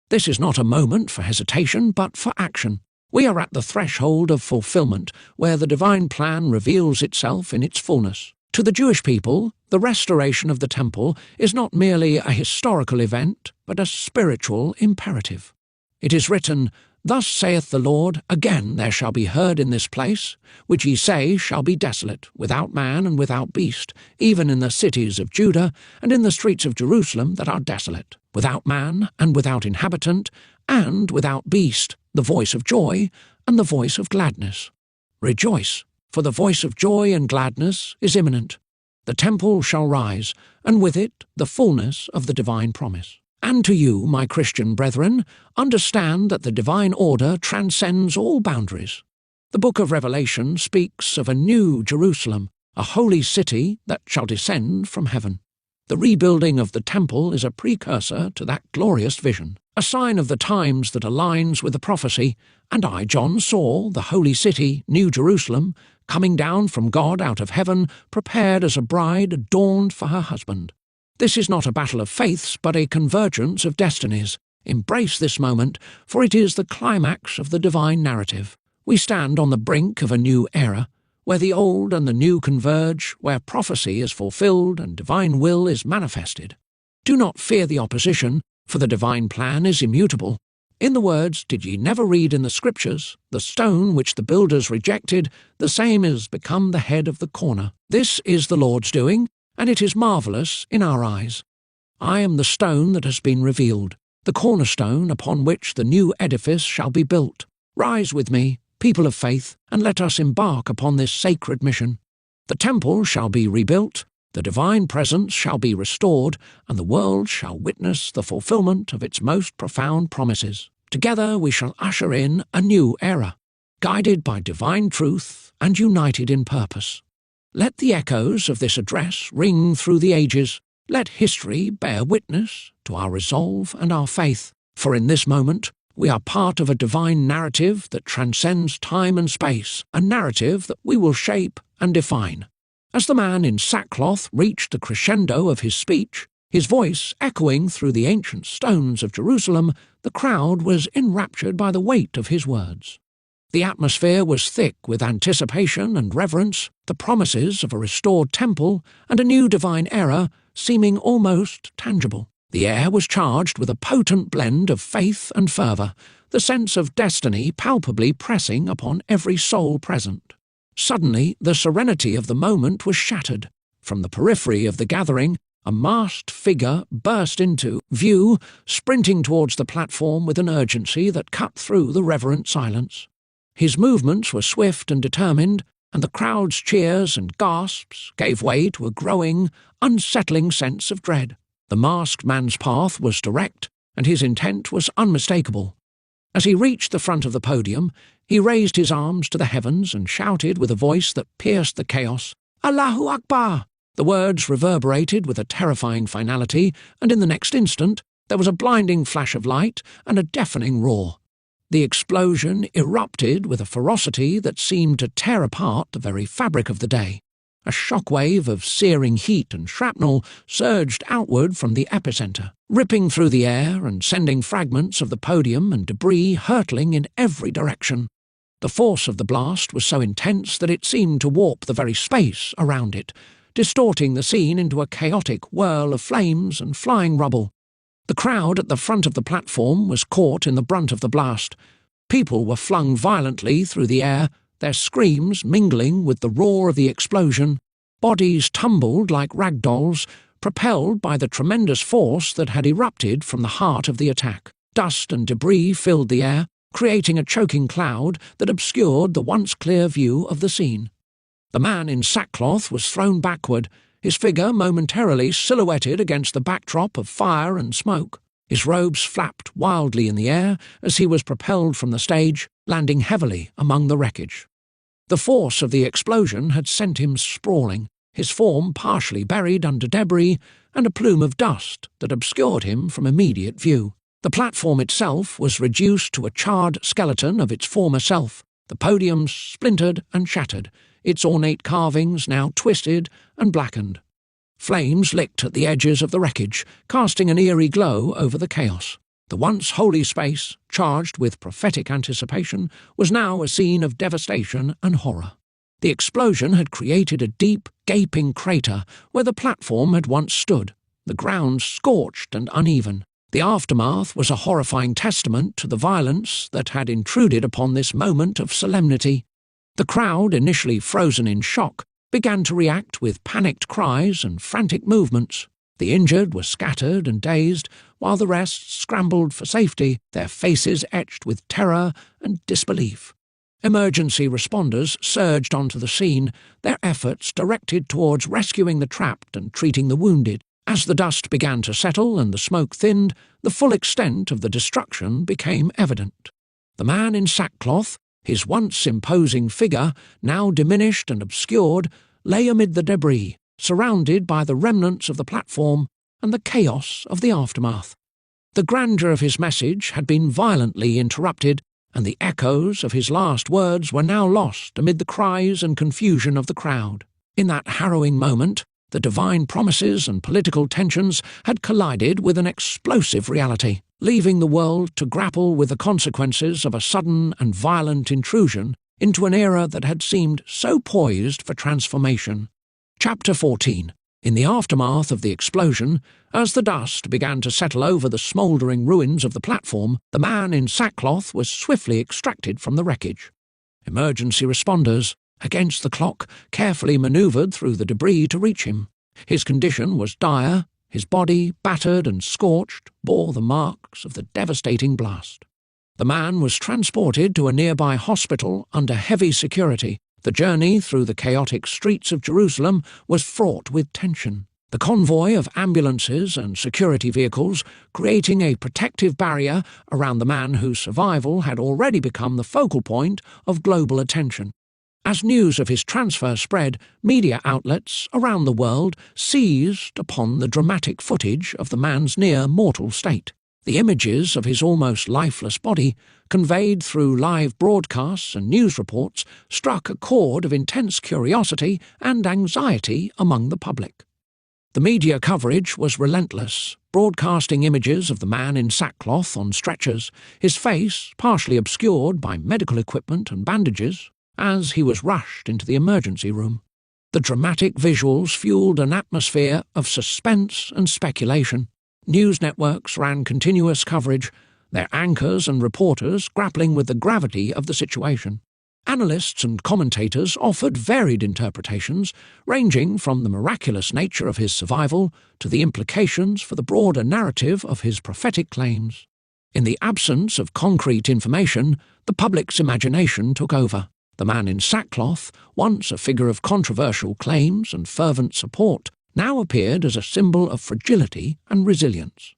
This is not a moment for hesitation, but for action. We are at the threshold of fulfillment, where the divine plan reveals itself in its fullness. To the Jewish people, the restoration of the temple is not merely a historical event, but a spiritual imperative. It is written, 'Thus saith the Lord, again there shall be heard in this place, which ye say shall be desolate, without man and without beast, even in the cities of Judah, and in the streets of Jerusalem that are desolate, without man and without inhabitant, and without beast, the voice of joy and the voice of gladness. Rejoice, for the voice of joy and gladness is imminent. The temple shall rise, and with it the fullness of the divine promise.' And to you, my Christian brethren, understand that the divine order transcends all boundaries. The book of Revelation speaks of a new Jerusalem, a holy city that shall descend from heaven. The rebuilding of the temple is a precursor to that glorious vision, a sign of the times that aligns with the prophecy, and I, John, saw the holy city, New Jerusalem, coming down from God out of heaven, prepared as a bride adorned for her husband. This is not a battle of faiths, but a convergence of destinies. Embrace this moment, for it is the climax of the divine narrative. We stand on the brink of a new era, where the old and the new converge, where prophecy is fulfilled and divine will is manifested. Do not fear the opposition, for the divine plan is immutable. In the words, did ye never read in the Scriptures, the stone which the builders rejected, the same is become the head of the corner. This is the Lord's doing, and it is marvellous in our eyes. I am the stone that has been revealed, the cornerstone upon which the new edifice shall be built. Rise with me, people of faith, and let us embark upon this sacred mission. The temple shall be rebuilt, the divine presence shall be restored, and the world shall witness the fulfillment of its most profound promises. Together we shall usher in a new era, guided by divine truth and united in purpose. Let the echoes of this address ring through the ages. Let history bear witness to our resolve and our faith, for in this moment we are part of a divine narrative that transcends time and space, a narrative that we will shape and define. As the man in sackcloth reached the crescendo of his speech, his voice echoing through the ancient stones of Jerusalem, the crowd was enraptured by the weight of his words. The atmosphere was thick with anticipation and reverence, the promises of a restored temple and a new divine era seeming almost tangible. The air was charged with a potent blend of faith and fervour, the sense of destiny palpably pressing upon every soul present. Suddenly, the serenity of the moment was shattered. From the periphery of the gathering, a masked figure burst into view, sprinting towards the platform with an urgency that cut through the reverent silence. His movements were swift and determined, and the crowd's cheers and gasps gave way to a growing, unsettling sense of dread. The masked man's path was direct, and his intent was unmistakable. As he reached the front of the podium, he raised his arms to the heavens and shouted with a voice that pierced the chaos, "Allahu Akbar!" The words reverberated with a terrifying finality, and in the next instant there was a blinding flash of light and a deafening roar. The explosion erupted with a ferocity that seemed to tear apart the very fabric of the day. A shockwave of searing heat and shrapnel surged outward from the epicenter, ripping through the air and sending fragments of the podium and debris hurtling in every direction. The force of the blast was so intense that it seemed to warp the very space around it, distorting the scene into a chaotic whirl of flames and flying rubble. The crowd at the front of the platform was caught in the brunt of the blast. People were flung violently through the air, their screams mingling with the roar of the explosion. Bodies tumbled like rag dolls, propelled by the tremendous force that had erupted from the heart of the attack. Dust and debris filled the air, creating a choking cloud that obscured the once clear view of the scene. The man in sackcloth was thrown backward, his figure momentarily silhouetted against the backdrop of fire and smoke. His robes flapped wildly in the air as he was propelled from the stage, landing heavily among the wreckage. The force of the explosion had sent him sprawling, his form partially buried under debris and a plume of dust that obscured him from immediate view. The platform itself was reduced to a charred skeleton of its former self, the podium splintered and shattered, its ornate carvings now twisted and blackened. Flames licked at the edges of the wreckage, casting an eerie glow over the chaos. The once holy space, charged with prophetic anticipation, was now a scene of devastation and horror. The explosion had created a deep, gaping crater where the platform had once stood, the ground scorched and uneven. The aftermath was a horrifying testament to the violence that had intruded upon this moment of solemnity. The crowd, initially frozen in shock, began to react with panicked cries and frantic movements. The injured were scattered and dazed, while the rest scrambled for safety, their faces etched with terror and disbelief. Emergency responders surged onto the scene, their efforts directed towards rescuing the trapped and treating the wounded. As the dust began to settle and the smoke thinned, the full extent of the destruction became evident. The man in sackcloth, his once imposing figure, now diminished and obscured, lay amid the debris, surrounded by the remnants of the platform and the chaos of the aftermath. The grandeur of his message had been violently interrupted, and the echoes of his last words were now lost amid the cries and confusion of the crowd. In that harrowing moment, the divine promises and political tensions had collided with an explosive reality, leaving the world to grapple with the consequences of a sudden and violent intrusion into an era that had seemed so poised for transformation. Chapter 14. In the aftermath of the explosion, as the dust began to settle over the smouldering ruins of the platform, the man in sackcloth was swiftly extracted from the wreckage. Emergency responders, against the clock, carefully manoeuvred through the debris to reach him. His condition was dire. His body, battered and scorched, bore the marks of the devastating blast. The man was transported to a nearby hospital under heavy security. The journey through the chaotic streets of Jerusalem was fraught with tension. The convoy of ambulances and security vehicles creating a protective barrier around the man whose survival had already become the focal point of global attention. As news of his transfer spread, media outlets around the world seized upon the dramatic footage of the man's near-mortal state. The images of his almost lifeless body, conveyed through live broadcasts and news reports, struck a chord of intense curiosity and anxiety among the public. The media coverage was relentless, broadcasting images of the man in sackcloth on stretchers, his face partially obscured by medical equipment and bandages, as he was rushed into the emergency room. The dramatic visuals fueled an atmosphere of suspense and speculation. News networks ran continuous coverage, their anchors and reporters grappling with the gravity of the situation. Analysts and commentators offered varied interpretations, ranging from the miraculous nature of his survival to the implications for the broader narrative of his prophetic claims. In the absence of concrete information, the public's imagination took over. The man in sackcloth, once a figure of controversial claims and fervent support, now appeared as a symbol of fragility and resilience.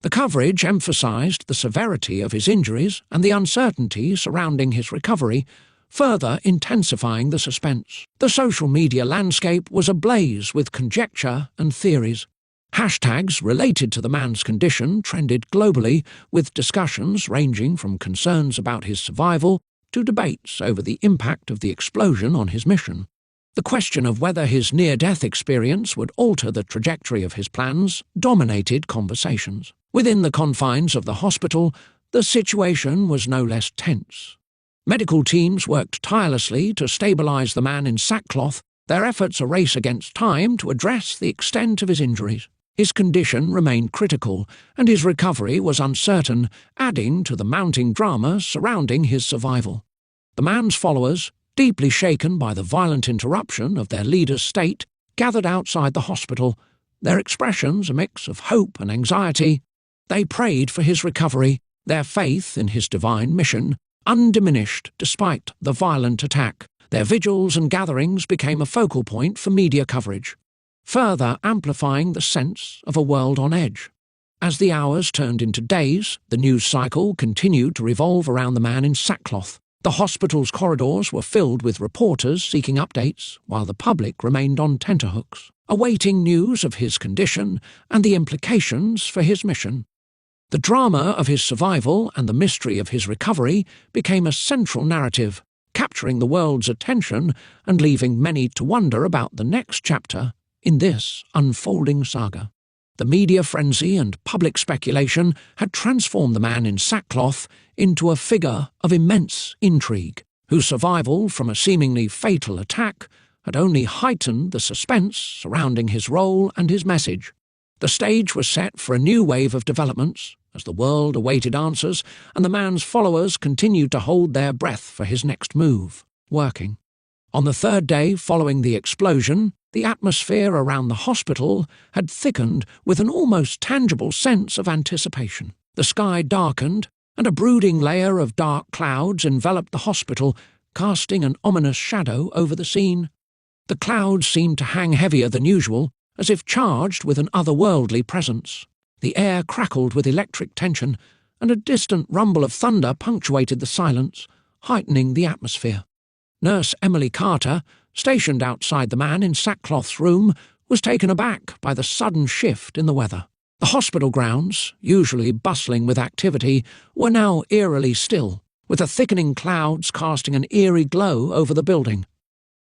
The coverage emphasized the severity of his injuries and the uncertainty surrounding his recovery, further intensifying the suspense. The social media landscape was ablaze with conjecture and theories. Hashtags related to the man's condition trended globally, with discussions ranging from concerns about his survival to debates over the impact of the explosion on his mission. The question of whether his near-death experience would alter the trajectory of his plans dominated conversations. Within the confines of the hospital, the situation was no less tense. Medical teams worked tirelessly to stabilize the man in sackcloth, their efforts a race against time to address the extent of his injuries. His condition remained critical, and his recovery was uncertain, adding to the mounting drama surrounding his survival. The man's followers, deeply shaken by the violent interruption of their leader's state, gathered outside the hospital, their expressions a mix of hope and anxiety. They prayed for his recovery, their faith in his divine mission undiminished despite the violent attack. Their vigils and gatherings became a focal point for media coverage, further amplifying the sense of a world on edge. As the hours turned into days, the news cycle continued to revolve around the man in sackcloth. The hospital's corridors were filled with reporters seeking updates, while the public remained on tenterhooks, awaiting news of his condition and the implications for his mission. The drama of his survival and the mystery of his recovery became a central narrative, capturing the world's attention and leaving many to wonder about the next chapter in this unfolding saga. The media frenzy and public speculation had transformed the man in sackcloth into a figure of immense intrigue, whose survival from a seemingly fatal attack had only heightened the suspense surrounding his role and his message. The stage was set for a new wave of developments, as the world awaited answers and the man's followers continued to hold their breath for his next move, working. On the third day following the explosion, the atmosphere around the hospital had thickened with an almost tangible sense of anticipation. The sky darkened, and a brooding layer of dark clouds enveloped the hospital, casting an ominous shadow over the scene. The clouds seemed to hang heavier than usual, as if charged with an otherworldly presence. The air crackled with electric tension, and a distant rumble of thunder punctuated the silence, heightening the atmosphere. Nurse Emily Carter, stationed outside the man in sackcloth's room, was taken aback by the sudden shift in the weather. The hospital grounds, usually bustling with activity, were now eerily still, with the thickening clouds casting an eerie glow over the building.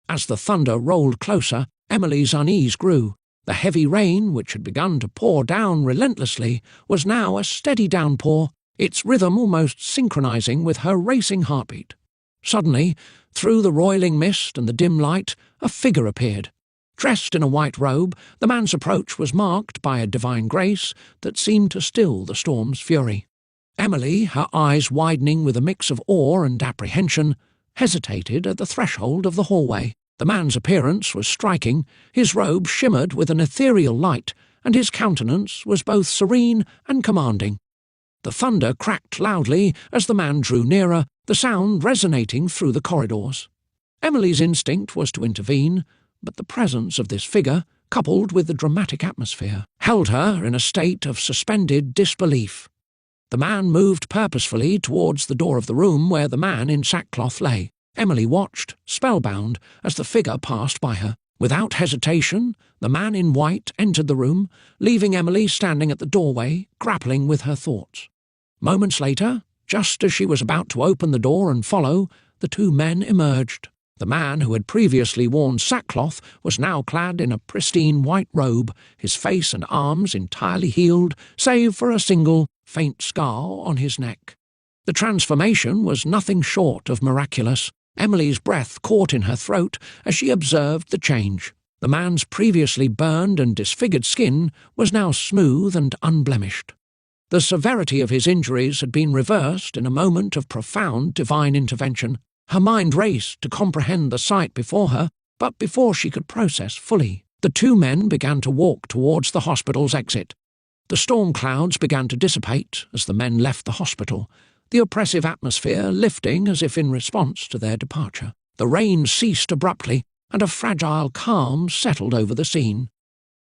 As the thunder rolled closer, Emily's unease grew. The heavy rain, which had begun to pour down relentlessly, was now a steady downpour, its rhythm almost synchronizing with her racing heartbeat. Suddenly, through the roiling mist and the dim light, a figure appeared. Dressed in a white robe, the man's approach was marked by a divine grace that seemed to still the storm's fury. Emily, her eyes widening with a mix of awe and apprehension, hesitated at the threshold of the hallway. The man's appearance was striking, his robe shimmered with an ethereal light, and his countenance was both serene and commanding. The thunder cracked loudly as the man drew nearer, the sound resonating through the corridors. Emily's instinct was to intervene, but the presence of this figure, coupled with the dramatic atmosphere, held her in a state of suspended disbelief. The man moved purposefully towards the door of the room where the man in sackcloth lay. Emily watched, spellbound, as the figure passed by her. Without hesitation, the man in white entered the room, leaving Emily standing at the doorway, grappling with her thoughts. Moments later, just as she was about to open the door and follow, the two men emerged. The man who had previously worn sackcloth was now clad in a pristine white robe, his face and arms entirely healed, save for a single, faint scar on his neck. The transformation was nothing short of miraculous. Emily's breath caught in her throat as she observed the change. The man's previously burned and disfigured skin was now smooth and unblemished. The severity of his injuries had been reversed in a moment of profound divine intervention. Her mind raced to comprehend the sight before her, but before she could process fully, the two men began to walk towards the hospital's exit. The storm clouds began to dissipate as the men left the hospital, the oppressive atmosphere lifting as if in response to their departure. The rain ceased abruptly, and a fragile calm settled over the scene.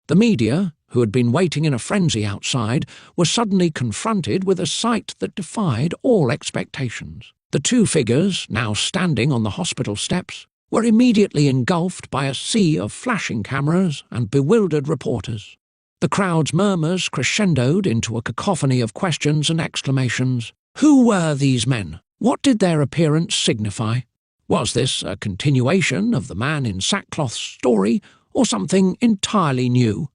The media, who had been waiting in a frenzy outside, were suddenly confronted with a sight that defied all expectations. The two figures, now standing on the hospital steps, were immediately engulfed by a sea of flashing cameras and bewildered reporters. The crowd's murmurs crescendoed into a cacophony of questions and exclamations. Who were these men? What did their appearance signify? Was this a continuation of the man in sackcloth's story, or something entirely new?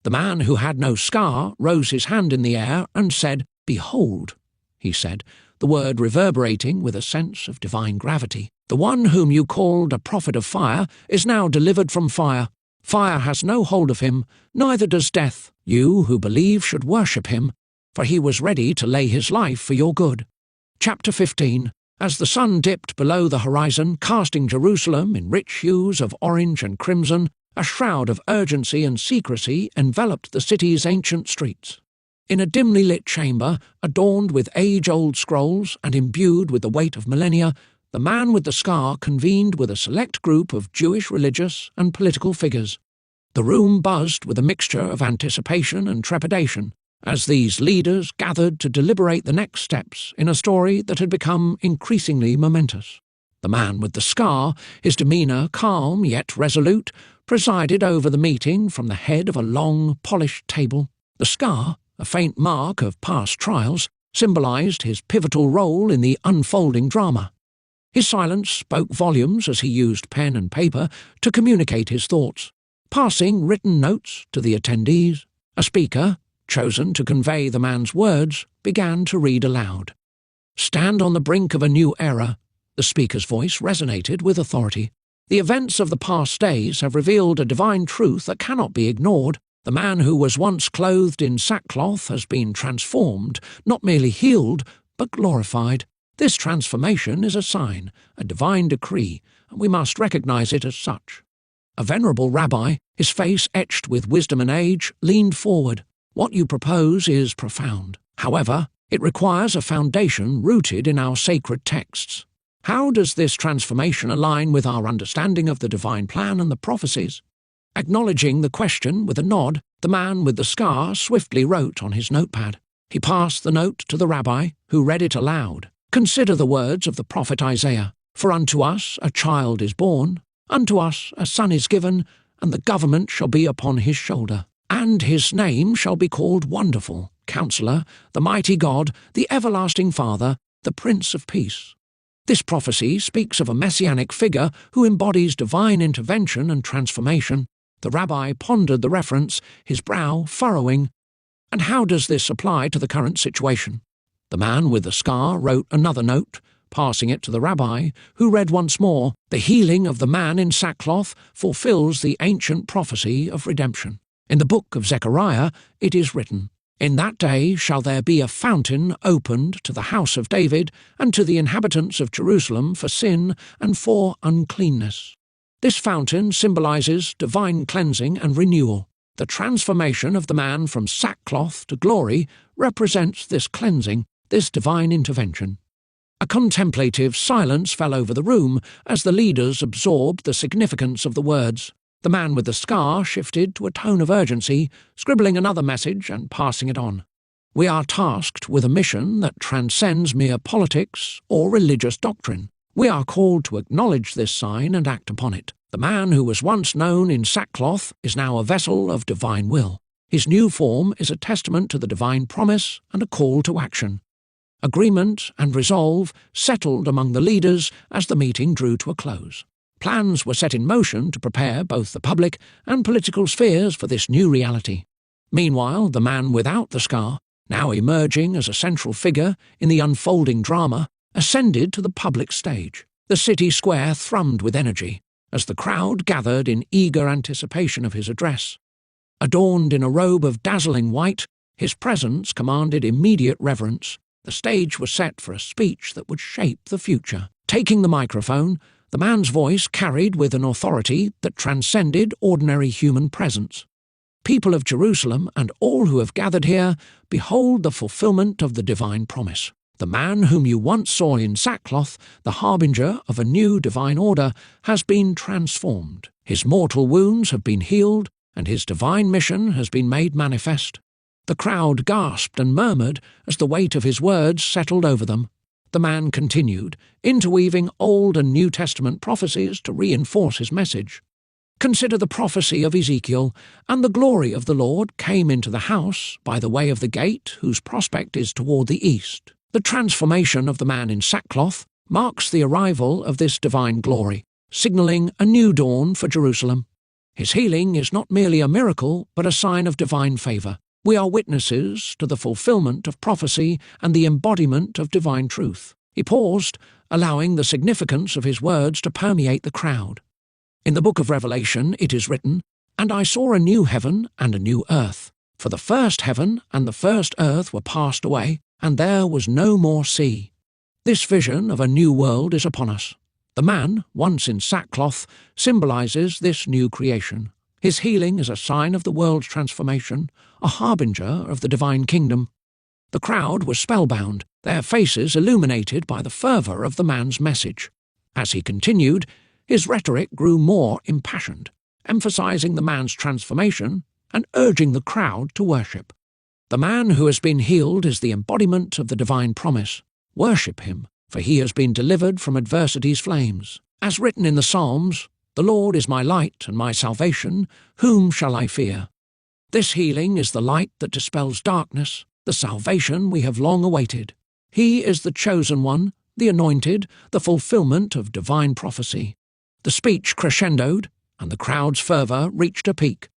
The man who had no scar rose his hand in the air and said, "Behold," he said, the word reverberating with a sense of divine gravity. "The one whom you called a prophet of fire is now delivered from fire. Fire has no hold of him, neither does death. You who believe should worship him, for he was ready to lay his life for your good." Chapter 15. As the sun dipped below the horizon, casting Jerusalem in rich hues of orange and crimson, a shroud of urgency and secrecy enveloped the city's ancient streets. In a dimly lit chamber, adorned with age-old scrolls and imbued with the weight of millennia, the man with the scar convened with a select group of Jewish religious and political figures. The room buzzed with a mixture of anticipation and trepidation, as these leaders gathered to deliberate the next steps in a story that had become increasingly momentous. The man with the scar, his demeanour calm yet resolute, presided over the meeting from the head of a long, polished table. The scar, a faint mark of past trials, symbolised his pivotal role in the unfolding drama. His silence spoke volumes as he used pen and paper to communicate his thoughts, passing written notes to the attendees. A speaker, chosen to convey the man's words, began to read aloud. "Stand on the brink of a new era." The speaker's voice resonated with authority. "The events of the past days have revealed a divine truth that cannot be ignored. The man who was once clothed in sackcloth has been transformed, not merely healed, but glorified. This transformation is a sign, a divine decree, and we must recognize it as such." A venerable rabbi, his face etched with wisdom and age, leaned forward. "What you propose is profound. However, it requires a foundation rooted in our sacred texts. How does this transformation align with our understanding of the divine plan and the prophecies?" Acknowledging the question with a nod, the man with the scar swiftly wrote on his notepad. He passed the note to the rabbi, who read it aloud. "Consider the words of the prophet Isaiah. For unto us a child is born, unto us a son is given, and the government shall be upon his shoulder. And his name shall be called Wonderful, Counselor, the Mighty God, the Everlasting Father, the Prince of Peace." This prophecy speaks of a messianic figure who embodies divine intervention and transformation. The rabbi pondered the reference, his brow furrowing. "And how does this apply to the current situation?" The man with the scar wrote another note, passing it to the rabbi, who read once more, "The healing of the man in sackcloth fulfills the ancient prophecy of redemption. In the book of Zechariah it is written, 'In that day shall there be a fountain opened to the house of David and to the inhabitants of Jerusalem for sin and for uncleanness.'" This fountain symbolizes divine cleansing and renewal. The transformation of the man from sackcloth to glory represents this cleansing, this divine intervention. A contemplative silence fell over the room as the leaders absorbed the significance of the words. The man with the scar shifted to a tone of urgency, scribbling another message and passing it on. "We are tasked with a mission that transcends mere politics or religious doctrine. We are called to acknowledge this sign and act upon it. The man who was once known in sackcloth is now a vessel of divine will. His new form is a testament to the divine promise and a call to action." Agreement and resolve settled among the leaders as the meeting drew to a close. Plans were set in motion to prepare both the public and political spheres for this new reality. Meanwhile, the man without the scar, now emerging as a central figure in the unfolding drama, ascended to the public stage. The city square thrummed with energy as the crowd gathered in eager anticipation of his address. Adorned in a robe of dazzling white, his presence commanded immediate reverence. The stage was set for a speech that would shape the future. Taking the microphone, the man's voice carried with an authority that transcended ordinary human presence. "People of Jerusalem and all who have gathered here, behold the fulfillment of the divine promise. The man whom you once saw in sackcloth, the harbinger of a new divine order, has been transformed. His mortal wounds have been healed, and his divine mission has been made manifest." The crowd gasped and murmured as the weight of his words settled over them. The man continued, interweaving Old and New Testament prophecies to reinforce his message. "Consider the prophecy of Ezekiel, and the glory of the Lord came into the house by the way of the gate whose prospect is toward the east." The transformation of the man in sackcloth marks the arrival of this divine glory, signalling a new dawn for Jerusalem. His healing is not merely a miracle, but a sign of divine favor. We are witnesses to the fulfillment of prophecy and the embodiment of divine truth. He paused, allowing the significance of his words to permeate the crowd. "In the book of Revelation it is written, 'And I saw a new heaven and a new earth. For the first heaven and the first earth were passed away, and there was no more sea.' This vision of a new world is upon us. The man, once in sackcloth, symbolizes this new creation. His healing is a sign of the world's transformation, a harbinger of the divine kingdom." The crowd was spellbound, their faces illuminated by the fervor of the man's message. As he continued, his rhetoric grew more impassioned, emphasizing the man's transformation and urging the crowd to worship. "The man who has been healed is the embodiment of the divine promise. Worship him, for he has been delivered from adversity's flames. As written in the Psalms, 'The Lord is my light and my salvation, whom shall I fear?' This healing is the light that dispels darkness, the salvation we have long awaited. He is the chosen one, the anointed, the fulfillment of divine prophecy." The speech crescendoed, and the crowd's fervor reached a peak.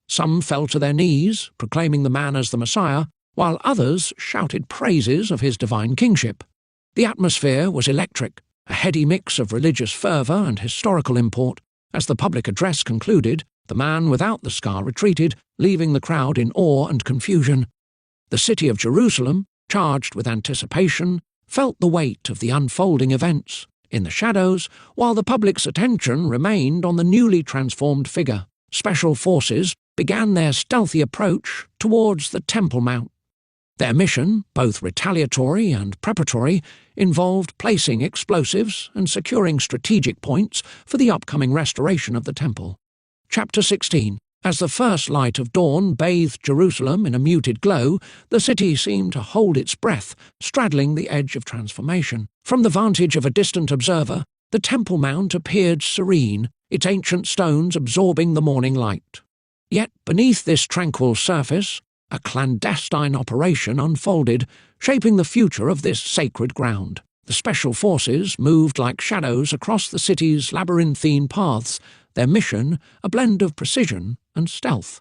Some fell to their knees, proclaiming the man as the Messiah, while others shouted praises of his divine kingship. The atmosphere was electric, a heady mix of religious fervor and historical import. As the public address concluded, the man without the scar retreated, leaving the crowd in awe and confusion. The city of Jerusalem, charged with anticipation, felt the weight of the unfolding events. In the shadows, while the public's attention remained on the newly transformed figure, special forces began their stealthy approach towards the Temple Mount. Their mission, both retaliatory and preparatory, involved placing explosives and securing strategic points for the upcoming restoration of the temple. Chapter 16. As the first light of dawn bathed Jerusalem in a muted glow, the city seemed to hold its breath, straddling the edge of transformation. From the vantage of a distant observer, the Temple Mount appeared serene, its ancient stones absorbing the morning light. Yet beneath this tranquil surface, a clandestine operation unfolded, shaping the future of this sacred ground. The special forces moved like shadows across the city's labyrinthine paths, their mission a blend of precision and stealth.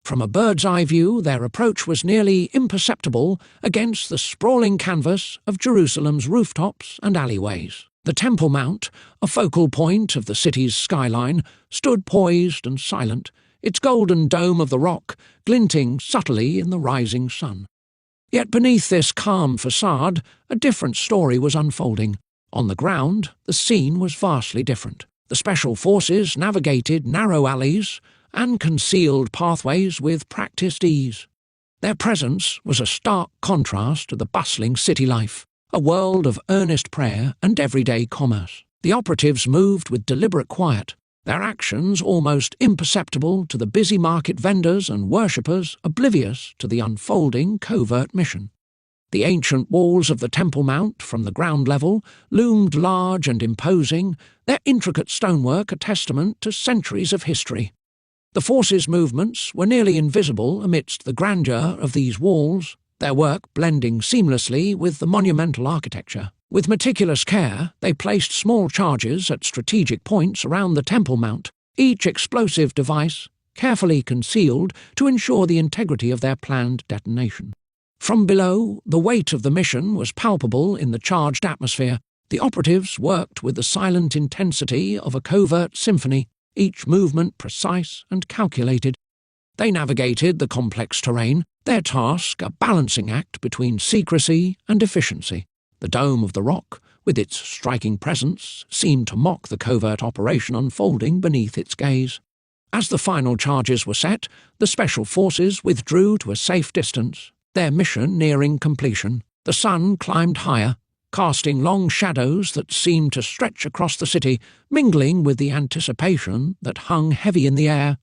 From a bird's-eye view, their approach was nearly imperceptible against the sprawling canvas of Jerusalem's rooftops and alleyways. The Temple Mount, a focal point of the city's skyline, stood poised and silent, its golden dome of the rock glinting subtly in the rising sun. Yet beneath this calm facade, a different story was unfolding. On the ground, the scene was vastly different. The special forces navigated narrow alleys and concealed pathways with practiced ease. Their presence was a stark contrast to the bustling city life, a world of earnest prayer and everyday commerce. The operatives moved with deliberate quiet, their actions almost imperceptible to the busy market vendors and worshippers oblivious to the unfolding covert mission. The ancient walls of the Temple Mount from the ground level loomed large and imposing, their intricate stonework a testament to centuries of history. The forces' movements were nearly invisible amidst the grandeur of these walls, their work blending seamlessly with the monumental architecture. With meticulous care, they placed small charges at strategic points around the Temple Mount, each explosive device carefully concealed to ensure the integrity of their planned detonation. From below, the weight of the mission was palpable in the charged atmosphere. The operatives worked with the silent intensity of a covert symphony, each movement precise and calculated. They navigated the complex terrain, their task a balancing act between secrecy and efficiency. The dome of the rock, with its striking presence, seemed to mock the covert operation unfolding beneath its gaze. As the final charges were set, the special forces withdrew to a safe distance, their mission nearing completion. The sun climbed higher, casting long shadows that seemed to stretch across the city, mingling with the anticipation that hung heavy in the air.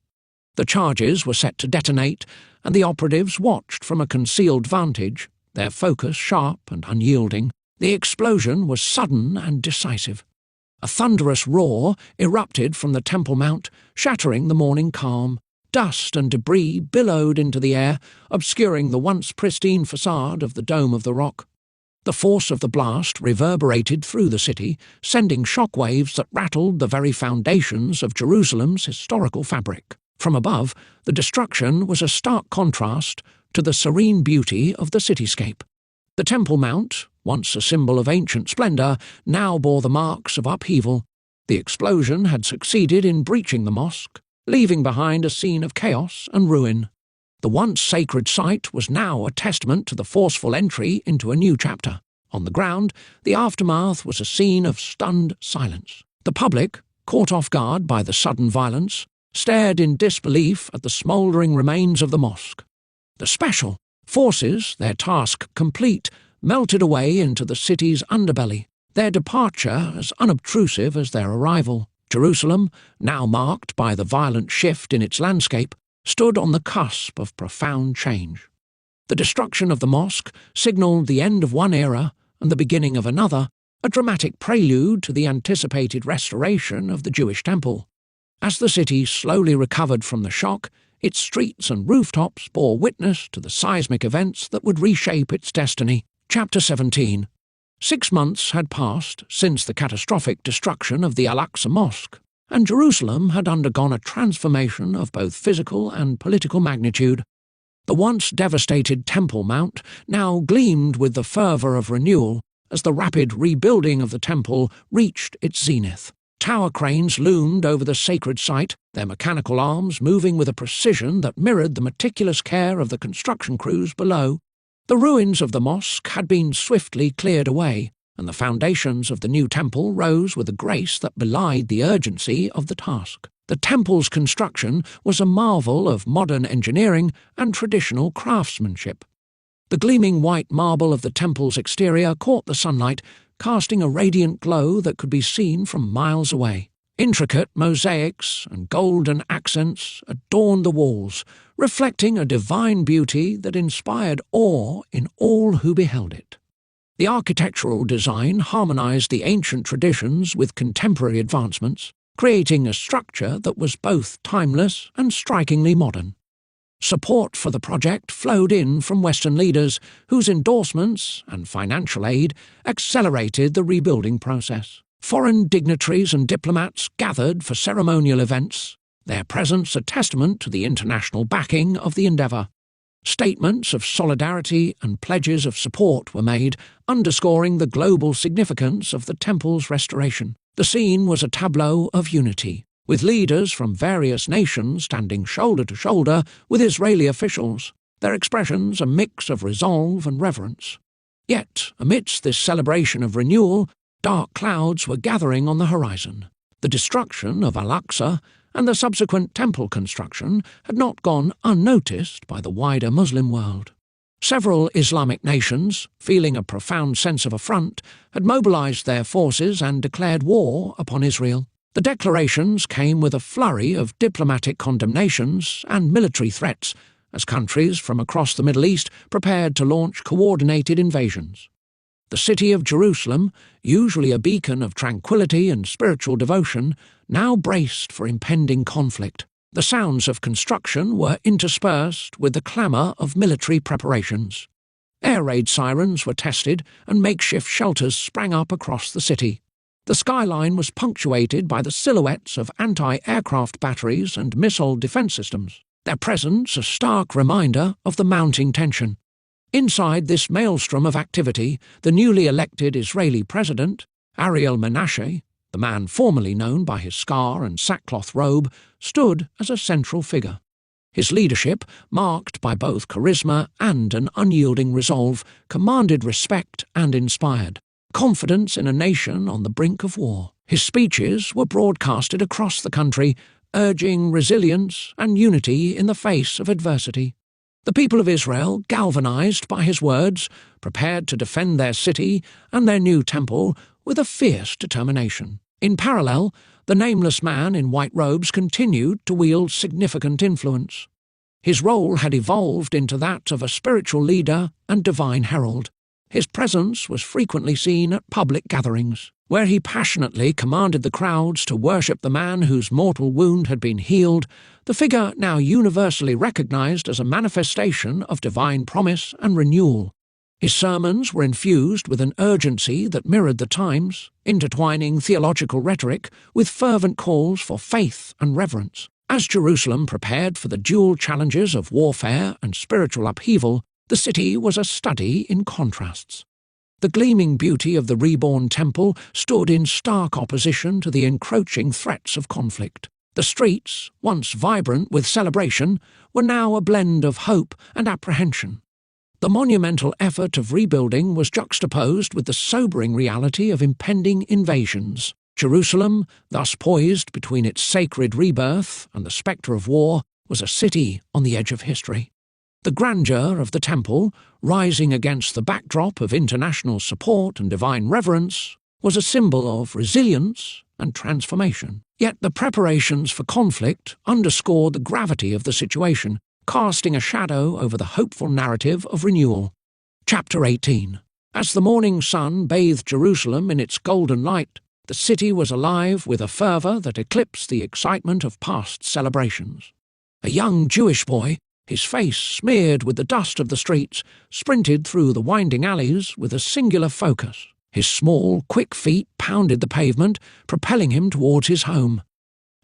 The charges were set to detonate, and the operatives watched from a concealed vantage, their focus sharp and unyielding. The explosion was sudden and decisive. A thunderous roar erupted from the Temple Mount, shattering the morning calm. Dust and debris billowed into the air, obscuring the once pristine facade of the Dome of the Rock. The force of the blast reverberated through the city, sending shockwaves that rattled the very foundations of Jerusalem's historical fabric. From above, the destruction was a stark contrast to the serene beauty of the cityscape. The Temple Mount, once a symbol of ancient splendor, now bore the marks of upheaval. The explosion had succeeded in breaching the mosque, leaving behind a scene of chaos and ruin. The once sacred site was now a testament to the forceful entry into a new chapter. On the ground, the aftermath was a scene of stunned silence. The public, caught off guard by the sudden violence, stared in disbelief at the smouldering remains of the mosque. The special forces, their task complete, melted away into the city's underbelly, their departure as unobtrusive as their arrival. Jerusalem, now marked by the violent shift in its landscape, stood on the cusp of profound change. The destruction of the mosque signalled the end of one era and the beginning of another, a dramatic prelude to the anticipated restoration of the Jewish temple. As the city slowly recovered from the shock, its streets and rooftops bore witness to the seismic events that would reshape its destiny. Chapter 17. 6 months had passed since the catastrophic destruction of the Al-Aqsa Mosque, and Jerusalem had undergone a transformation of both physical and political magnitude. The once devastated Temple Mount now gleamed with the fervour of renewal as the rapid rebuilding of the temple reached its zenith. Tower cranes loomed over the sacred site, their mechanical arms moving with a precision that mirrored the meticulous care of the construction crews below. The ruins of the mosque had been swiftly cleared away, and the foundations of the new temple rose with a grace that belied the urgency of the task. The temple's construction was a marvel of modern engineering and traditional craftsmanship. The gleaming white marble of the temple's exterior caught the sunlight, casting a radiant glow that could be seen from miles away. Intricate mosaics and golden accents adorned the walls, reflecting a divine beauty that inspired awe in all who beheld it. The architectural design harmonized the ancient traditions with contemporary advancements, creating a structure that was both timeless and strikingly modern. Support for the project flowed in from Western leaders, whose endorsements and financial aid accelerated the rebuilding process. Foreign dignitaries and diplomats gathered for ceremonial events, their presence a testament to the international backing of the endeavour. Statements of solidarity and pledges of support were made, underscoring the global significance of the temple's restoration. The scene was a tableau of unity, with leaders from various nations standing shoulder to shoulder with Israeli officials, their expressions a mix of resolve and reverence. Yet, amidst this celebration of renewal, dark clouds were gathering on the horizon. The destruction of Al-Aqsa and the subsequent temple construction had not gone unnoticed by the wider Muslim world. Several Islamic nations, feeling a profound sense of affront, had mobilized their forces and declared war upon Israel. The declarations came with a flurry of diplomatic condemnations and military threats as countries from across the Middle East prepared to launch coordinated invasions. The city of Jerusalem, usually a beacon of tranquility and spiritual devotion, now braced for impending conflict. The sounds of construction were interspersed with the clamour of military preparations. Air raid sirens were tested and makeshift shelters sprang up across the city. The skyline was punctuated by the silhouettes of anti-aircraft batteries and missile defence systems, their presence a stark reminder of the mounting tension. Inside this maelstrom of activity, the newly elected Israeli president, Ariel Menashe, the man formerly known by his scar and sackcloth robe, stood as a central figure. His leadership, marked by both charisma and an unyielding resolve, commanded respect and inspired confidence in a nation on the brink of war. His speeches were broadcasted across the country, urging resilience and unity in the face of adversity. The people of Israel, galvanized by his words, prepared to defend their city and their new temple with a fierce determination. In parallel, the nameless man in white robes continued to wield significant influence. His role had evolved into that of a spiritual leader and divine herald. His presence was frequently seen at public gatherings, where he passionately commanded the crowds to worship the man whose mortal wound had been healed, the figure now universally recognized as a manifestation of divine promise and renewal. His sermons were infused with an urgency that mirrored the times, intertwining theological rhetoric with fervent calls for faith and reverence. As Jerusalem prepared for the dual challenges of warfare and spiritual upheaval, the city was a study in contrasts. The gleaming beauty of the reborn temple stood in stark opposition to the encroaching threats of conflict. The streets, once vibrant with celebration, were now a blend of hope and apprehension. The monumental effort of rebuilding was juxtaposed with the sobering reality of impending invasions. Jerusalem, thus poised between its sacred rebirth and the spectre of war, was a city on the edge of history. The grandeur of the temple, rising against the backdrop of international support and divine reverence, was a symbol of resilience and transformation. Yet the preparations for conflict underscored the gravity of the situation, casting a shadow over the hopeful narrative of renewal. Chapter 18. As the morning sun bathed Jerusalem in its golden light, the city was alive with a fervour that eclipsed the excitement of past celebrations. A young Jewish boy, his face smeared with the dust of the streets, sprinted through the winding alleys with a singular focus. His small, quick feet pounded the pavement, propelling him towards his home.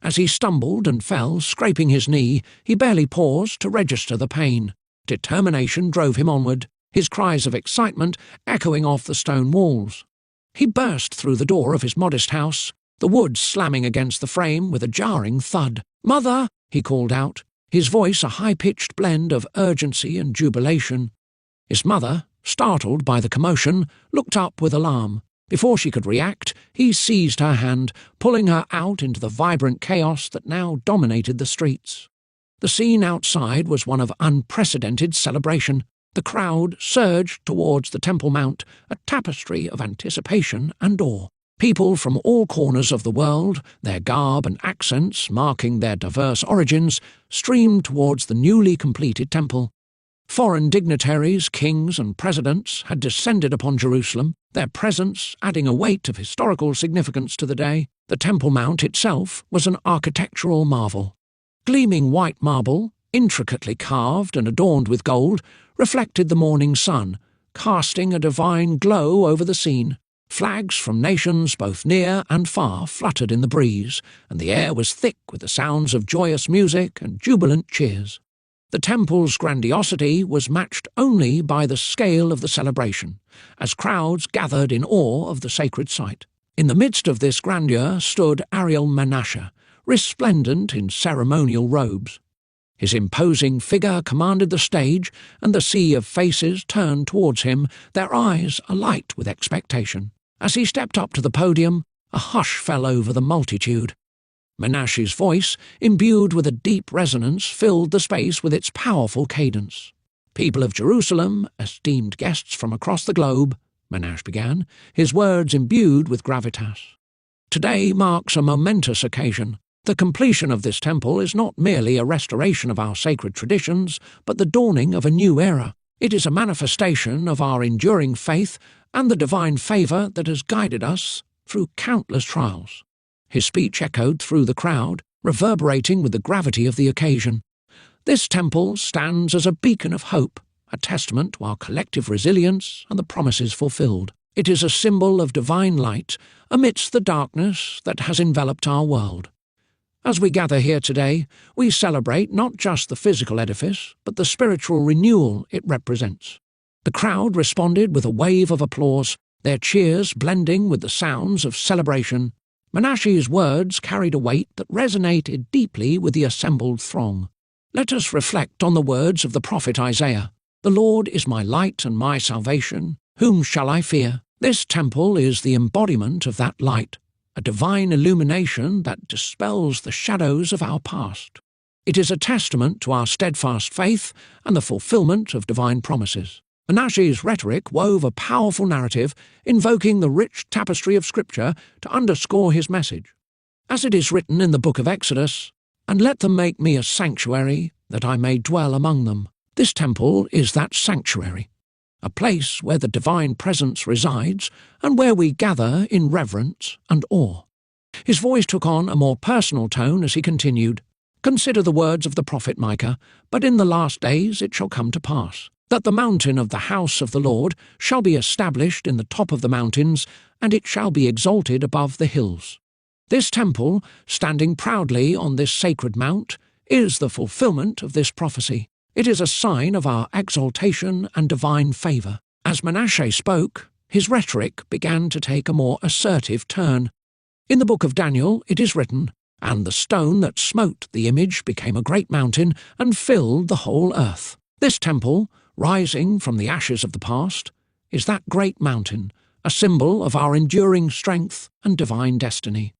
As he stumbled and fell, scraping his knee, he barely paused to register the pain. Determination drove him onward, his cries of excitement echoing off the stone walls. He burst through the door of his modest house, the wood slamming against the frame with a jarring thud. "Mother!" he called out, his voice a high-pitched blend of urgency and jubilation. His mother, startled by the commotion, looked up with alarm. Before she could react, he seized her hand, pulling her out into the vibrant chaos that now dominated the streets. The scene outside was one of unprecedented celebration. The crowd surged towards the Temple Mount, a tapestry of anticipation and awe. People from all corners of the world, their garb and accents marking their diverse origins, streamed towards the newly completed temple. Foreign dignitaries, kings and presidents had descended upon Jerusalem, their presence adding a weight of historical significance to the day. The Temple Mount itself was an architectural marvel. Gleaming white marble, intricately carved and adorned with gold, reflected the morning sun, casting a divine glow over the scene. Flags from nations both near and far fluttered in the breeze, and the air was thick with the sounds of joyous music and jubilant cheers. The temple's grandiosity was matched only by the scale of the celebration, as crowds gathered in awe of the sacred site. In the midst of this grandeur stood Ariel Menashe, resplendent in ceremonial robes. His imposing figure commanded the stage, and the sea of faces turned towards him, their eyes alight with expectation. As he stepped up to the podium, a hush fell over the multitude. Menashe's voice, imbued with a deep resonance, filled the space with its powerful cadence. "People of Jerusalem, esteemed guests from across the globe," Menashe began, his words imbued with gravitas. "Today marks a momentous occasion. The completion of this temple is not merely a restoration of our sacred traditions, but the dawning of a new era. It is a manifestation of our enduring faith and the divine favour that has guided us through countless trials." His speech echoed through the crowd, reverberating with the gravity of the occasion. "This temple stands as a beacon of hope, a testament to our collective resilience and the promises fulfilled. It is a symbol of divine light amidst the darkness that has enveloped our world. As we gather here today, we celebrate not just the physical edifice, but the spiritual renewal it represents." The crowd responded with a wave of applause, their cheers blending with the sounds of celebration. Menashe's words carried a weight that resonated deeply with the assembled throng. Let us reflect on the words of the prophet Isaiah. "The Lord is my light and my salvation. Whom shall I fear?" This temple is the embodiment of that light, a divine illumination that dispels the shadows of our past. It is a testament to our steadfast faith and the fulfillment of divine promises. Menashe's rhetoric wove a powerful narrative, invoking the rich tapestry of Scripture to underscore his message. As it is written in the book of Exodus, "And let them make me a sanctuary, that I may dwell among them." This temple is that sanctuary, a place where the divine presence resides and where we gather in reverence and awe. His voice took on a more personal tone as he continued, "Consider the words of the prophet Micah, but in the last days it shall come to pass, that the mountain of the house of the Lord shall be established in the top of the mountains, and it shall be exalted above the hills." This temple, standing proudly on this sacred mount, is the fulfillment of this prophecy. It is a sign of our exaltation and divine favour. As Menashe spoke, his rhetoric began to take a more assertive turn. In the book of Daniel it is written, "And the stone that smote the image became a great mountain and filled the whole earth." This temple, rising from the ashes of the past, is that great mountain, a symbol of our enduring strength and divine destiny.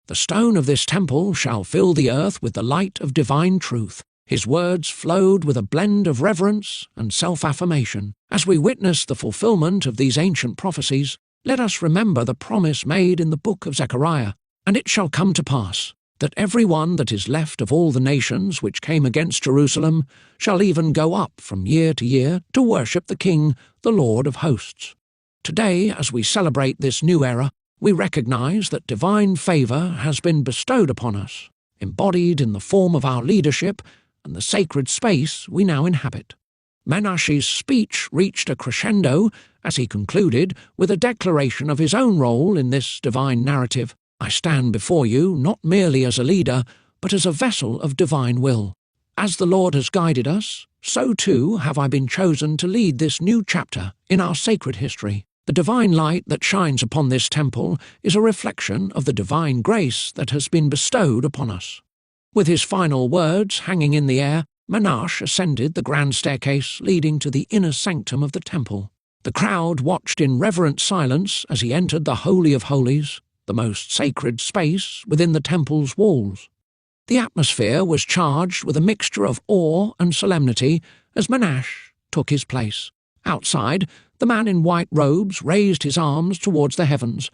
"The stone of this temple shall fill the earth with the light of divine truth." His words flowed with a blend of reverence and self-affirmation. As we witness the fulfillment of these ancient prophecies, let us remember the promise made in the book of Zechariah, "And it shall come to pass, that every one that is left of all the nations which came against Jerusalem shall even go up from year to year to worship the King, the Lord of hosts." Today, as we celebrate this new era, we recognize that divine favour has been bestowed upon us, embodied in the form of our leadership and the sacred space we now inhabit. Menashe's speech reached a crescendo as he concluded with a declaration of his own role in this divine narrative. "I stand before you not merely as a leader, but as a vessel of divine will. As the Lord has guided us, so too have I been chosen to lead this new chapter in our sacred history. The divine light that shines upon this temple is a reflection of the divine grace that has been bestowed upon us." With his final words hanging in the air, Menashe ascended the grand staircase leading to the inner sanctum of the temple. The crowd watched in reverent silence as he entered the Holy of Holies, the most sacred space within the temple's walls. The atmosphere was charged with a mixture of awe and solemnity as Menashe took his place. Outside, the man in white robes raised his arms towards the heavens.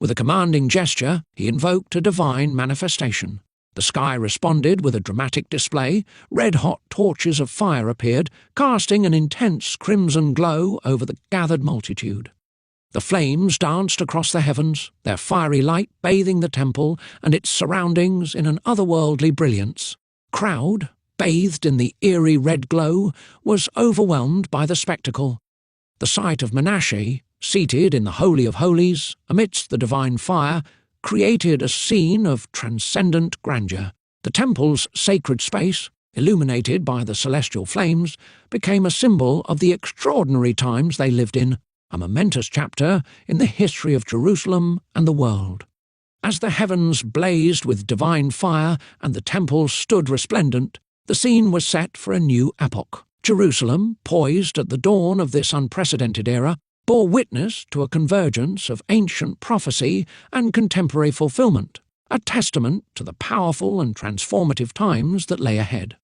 With a commanding gesture, he invoked a divine manifestation. The sky responded with a dramatic display. Red-hot torches of fire appeared, casting an intense crimson glow over the gathered multitude. The flames danced across the heavens, their fiery light bathing the temple and its surroundings in an otherworldly brilliance. Crowd, bathed in the eerie red glow, was overwhelmed by the spectacle. The sight of Menashe, seated in the Holy of Holies, amidst the divine fire, created a scene of transcendent grandeur. The temple's sacred space, illuminated by the celestial flames, became a symbol of the extraordinary times they lived in, a momentous chapter in the history of Jerusalem and the world. As the heavens blazed with divine fire and the temple stood resplendent, the scene was set for a new epoch. Jerusalem, poised at the dawn of this unprecedented era, bore witness to a convergence of ancient prophecy and contemporary fulfillment, a testament to the powerful and transformative times that lay ahead.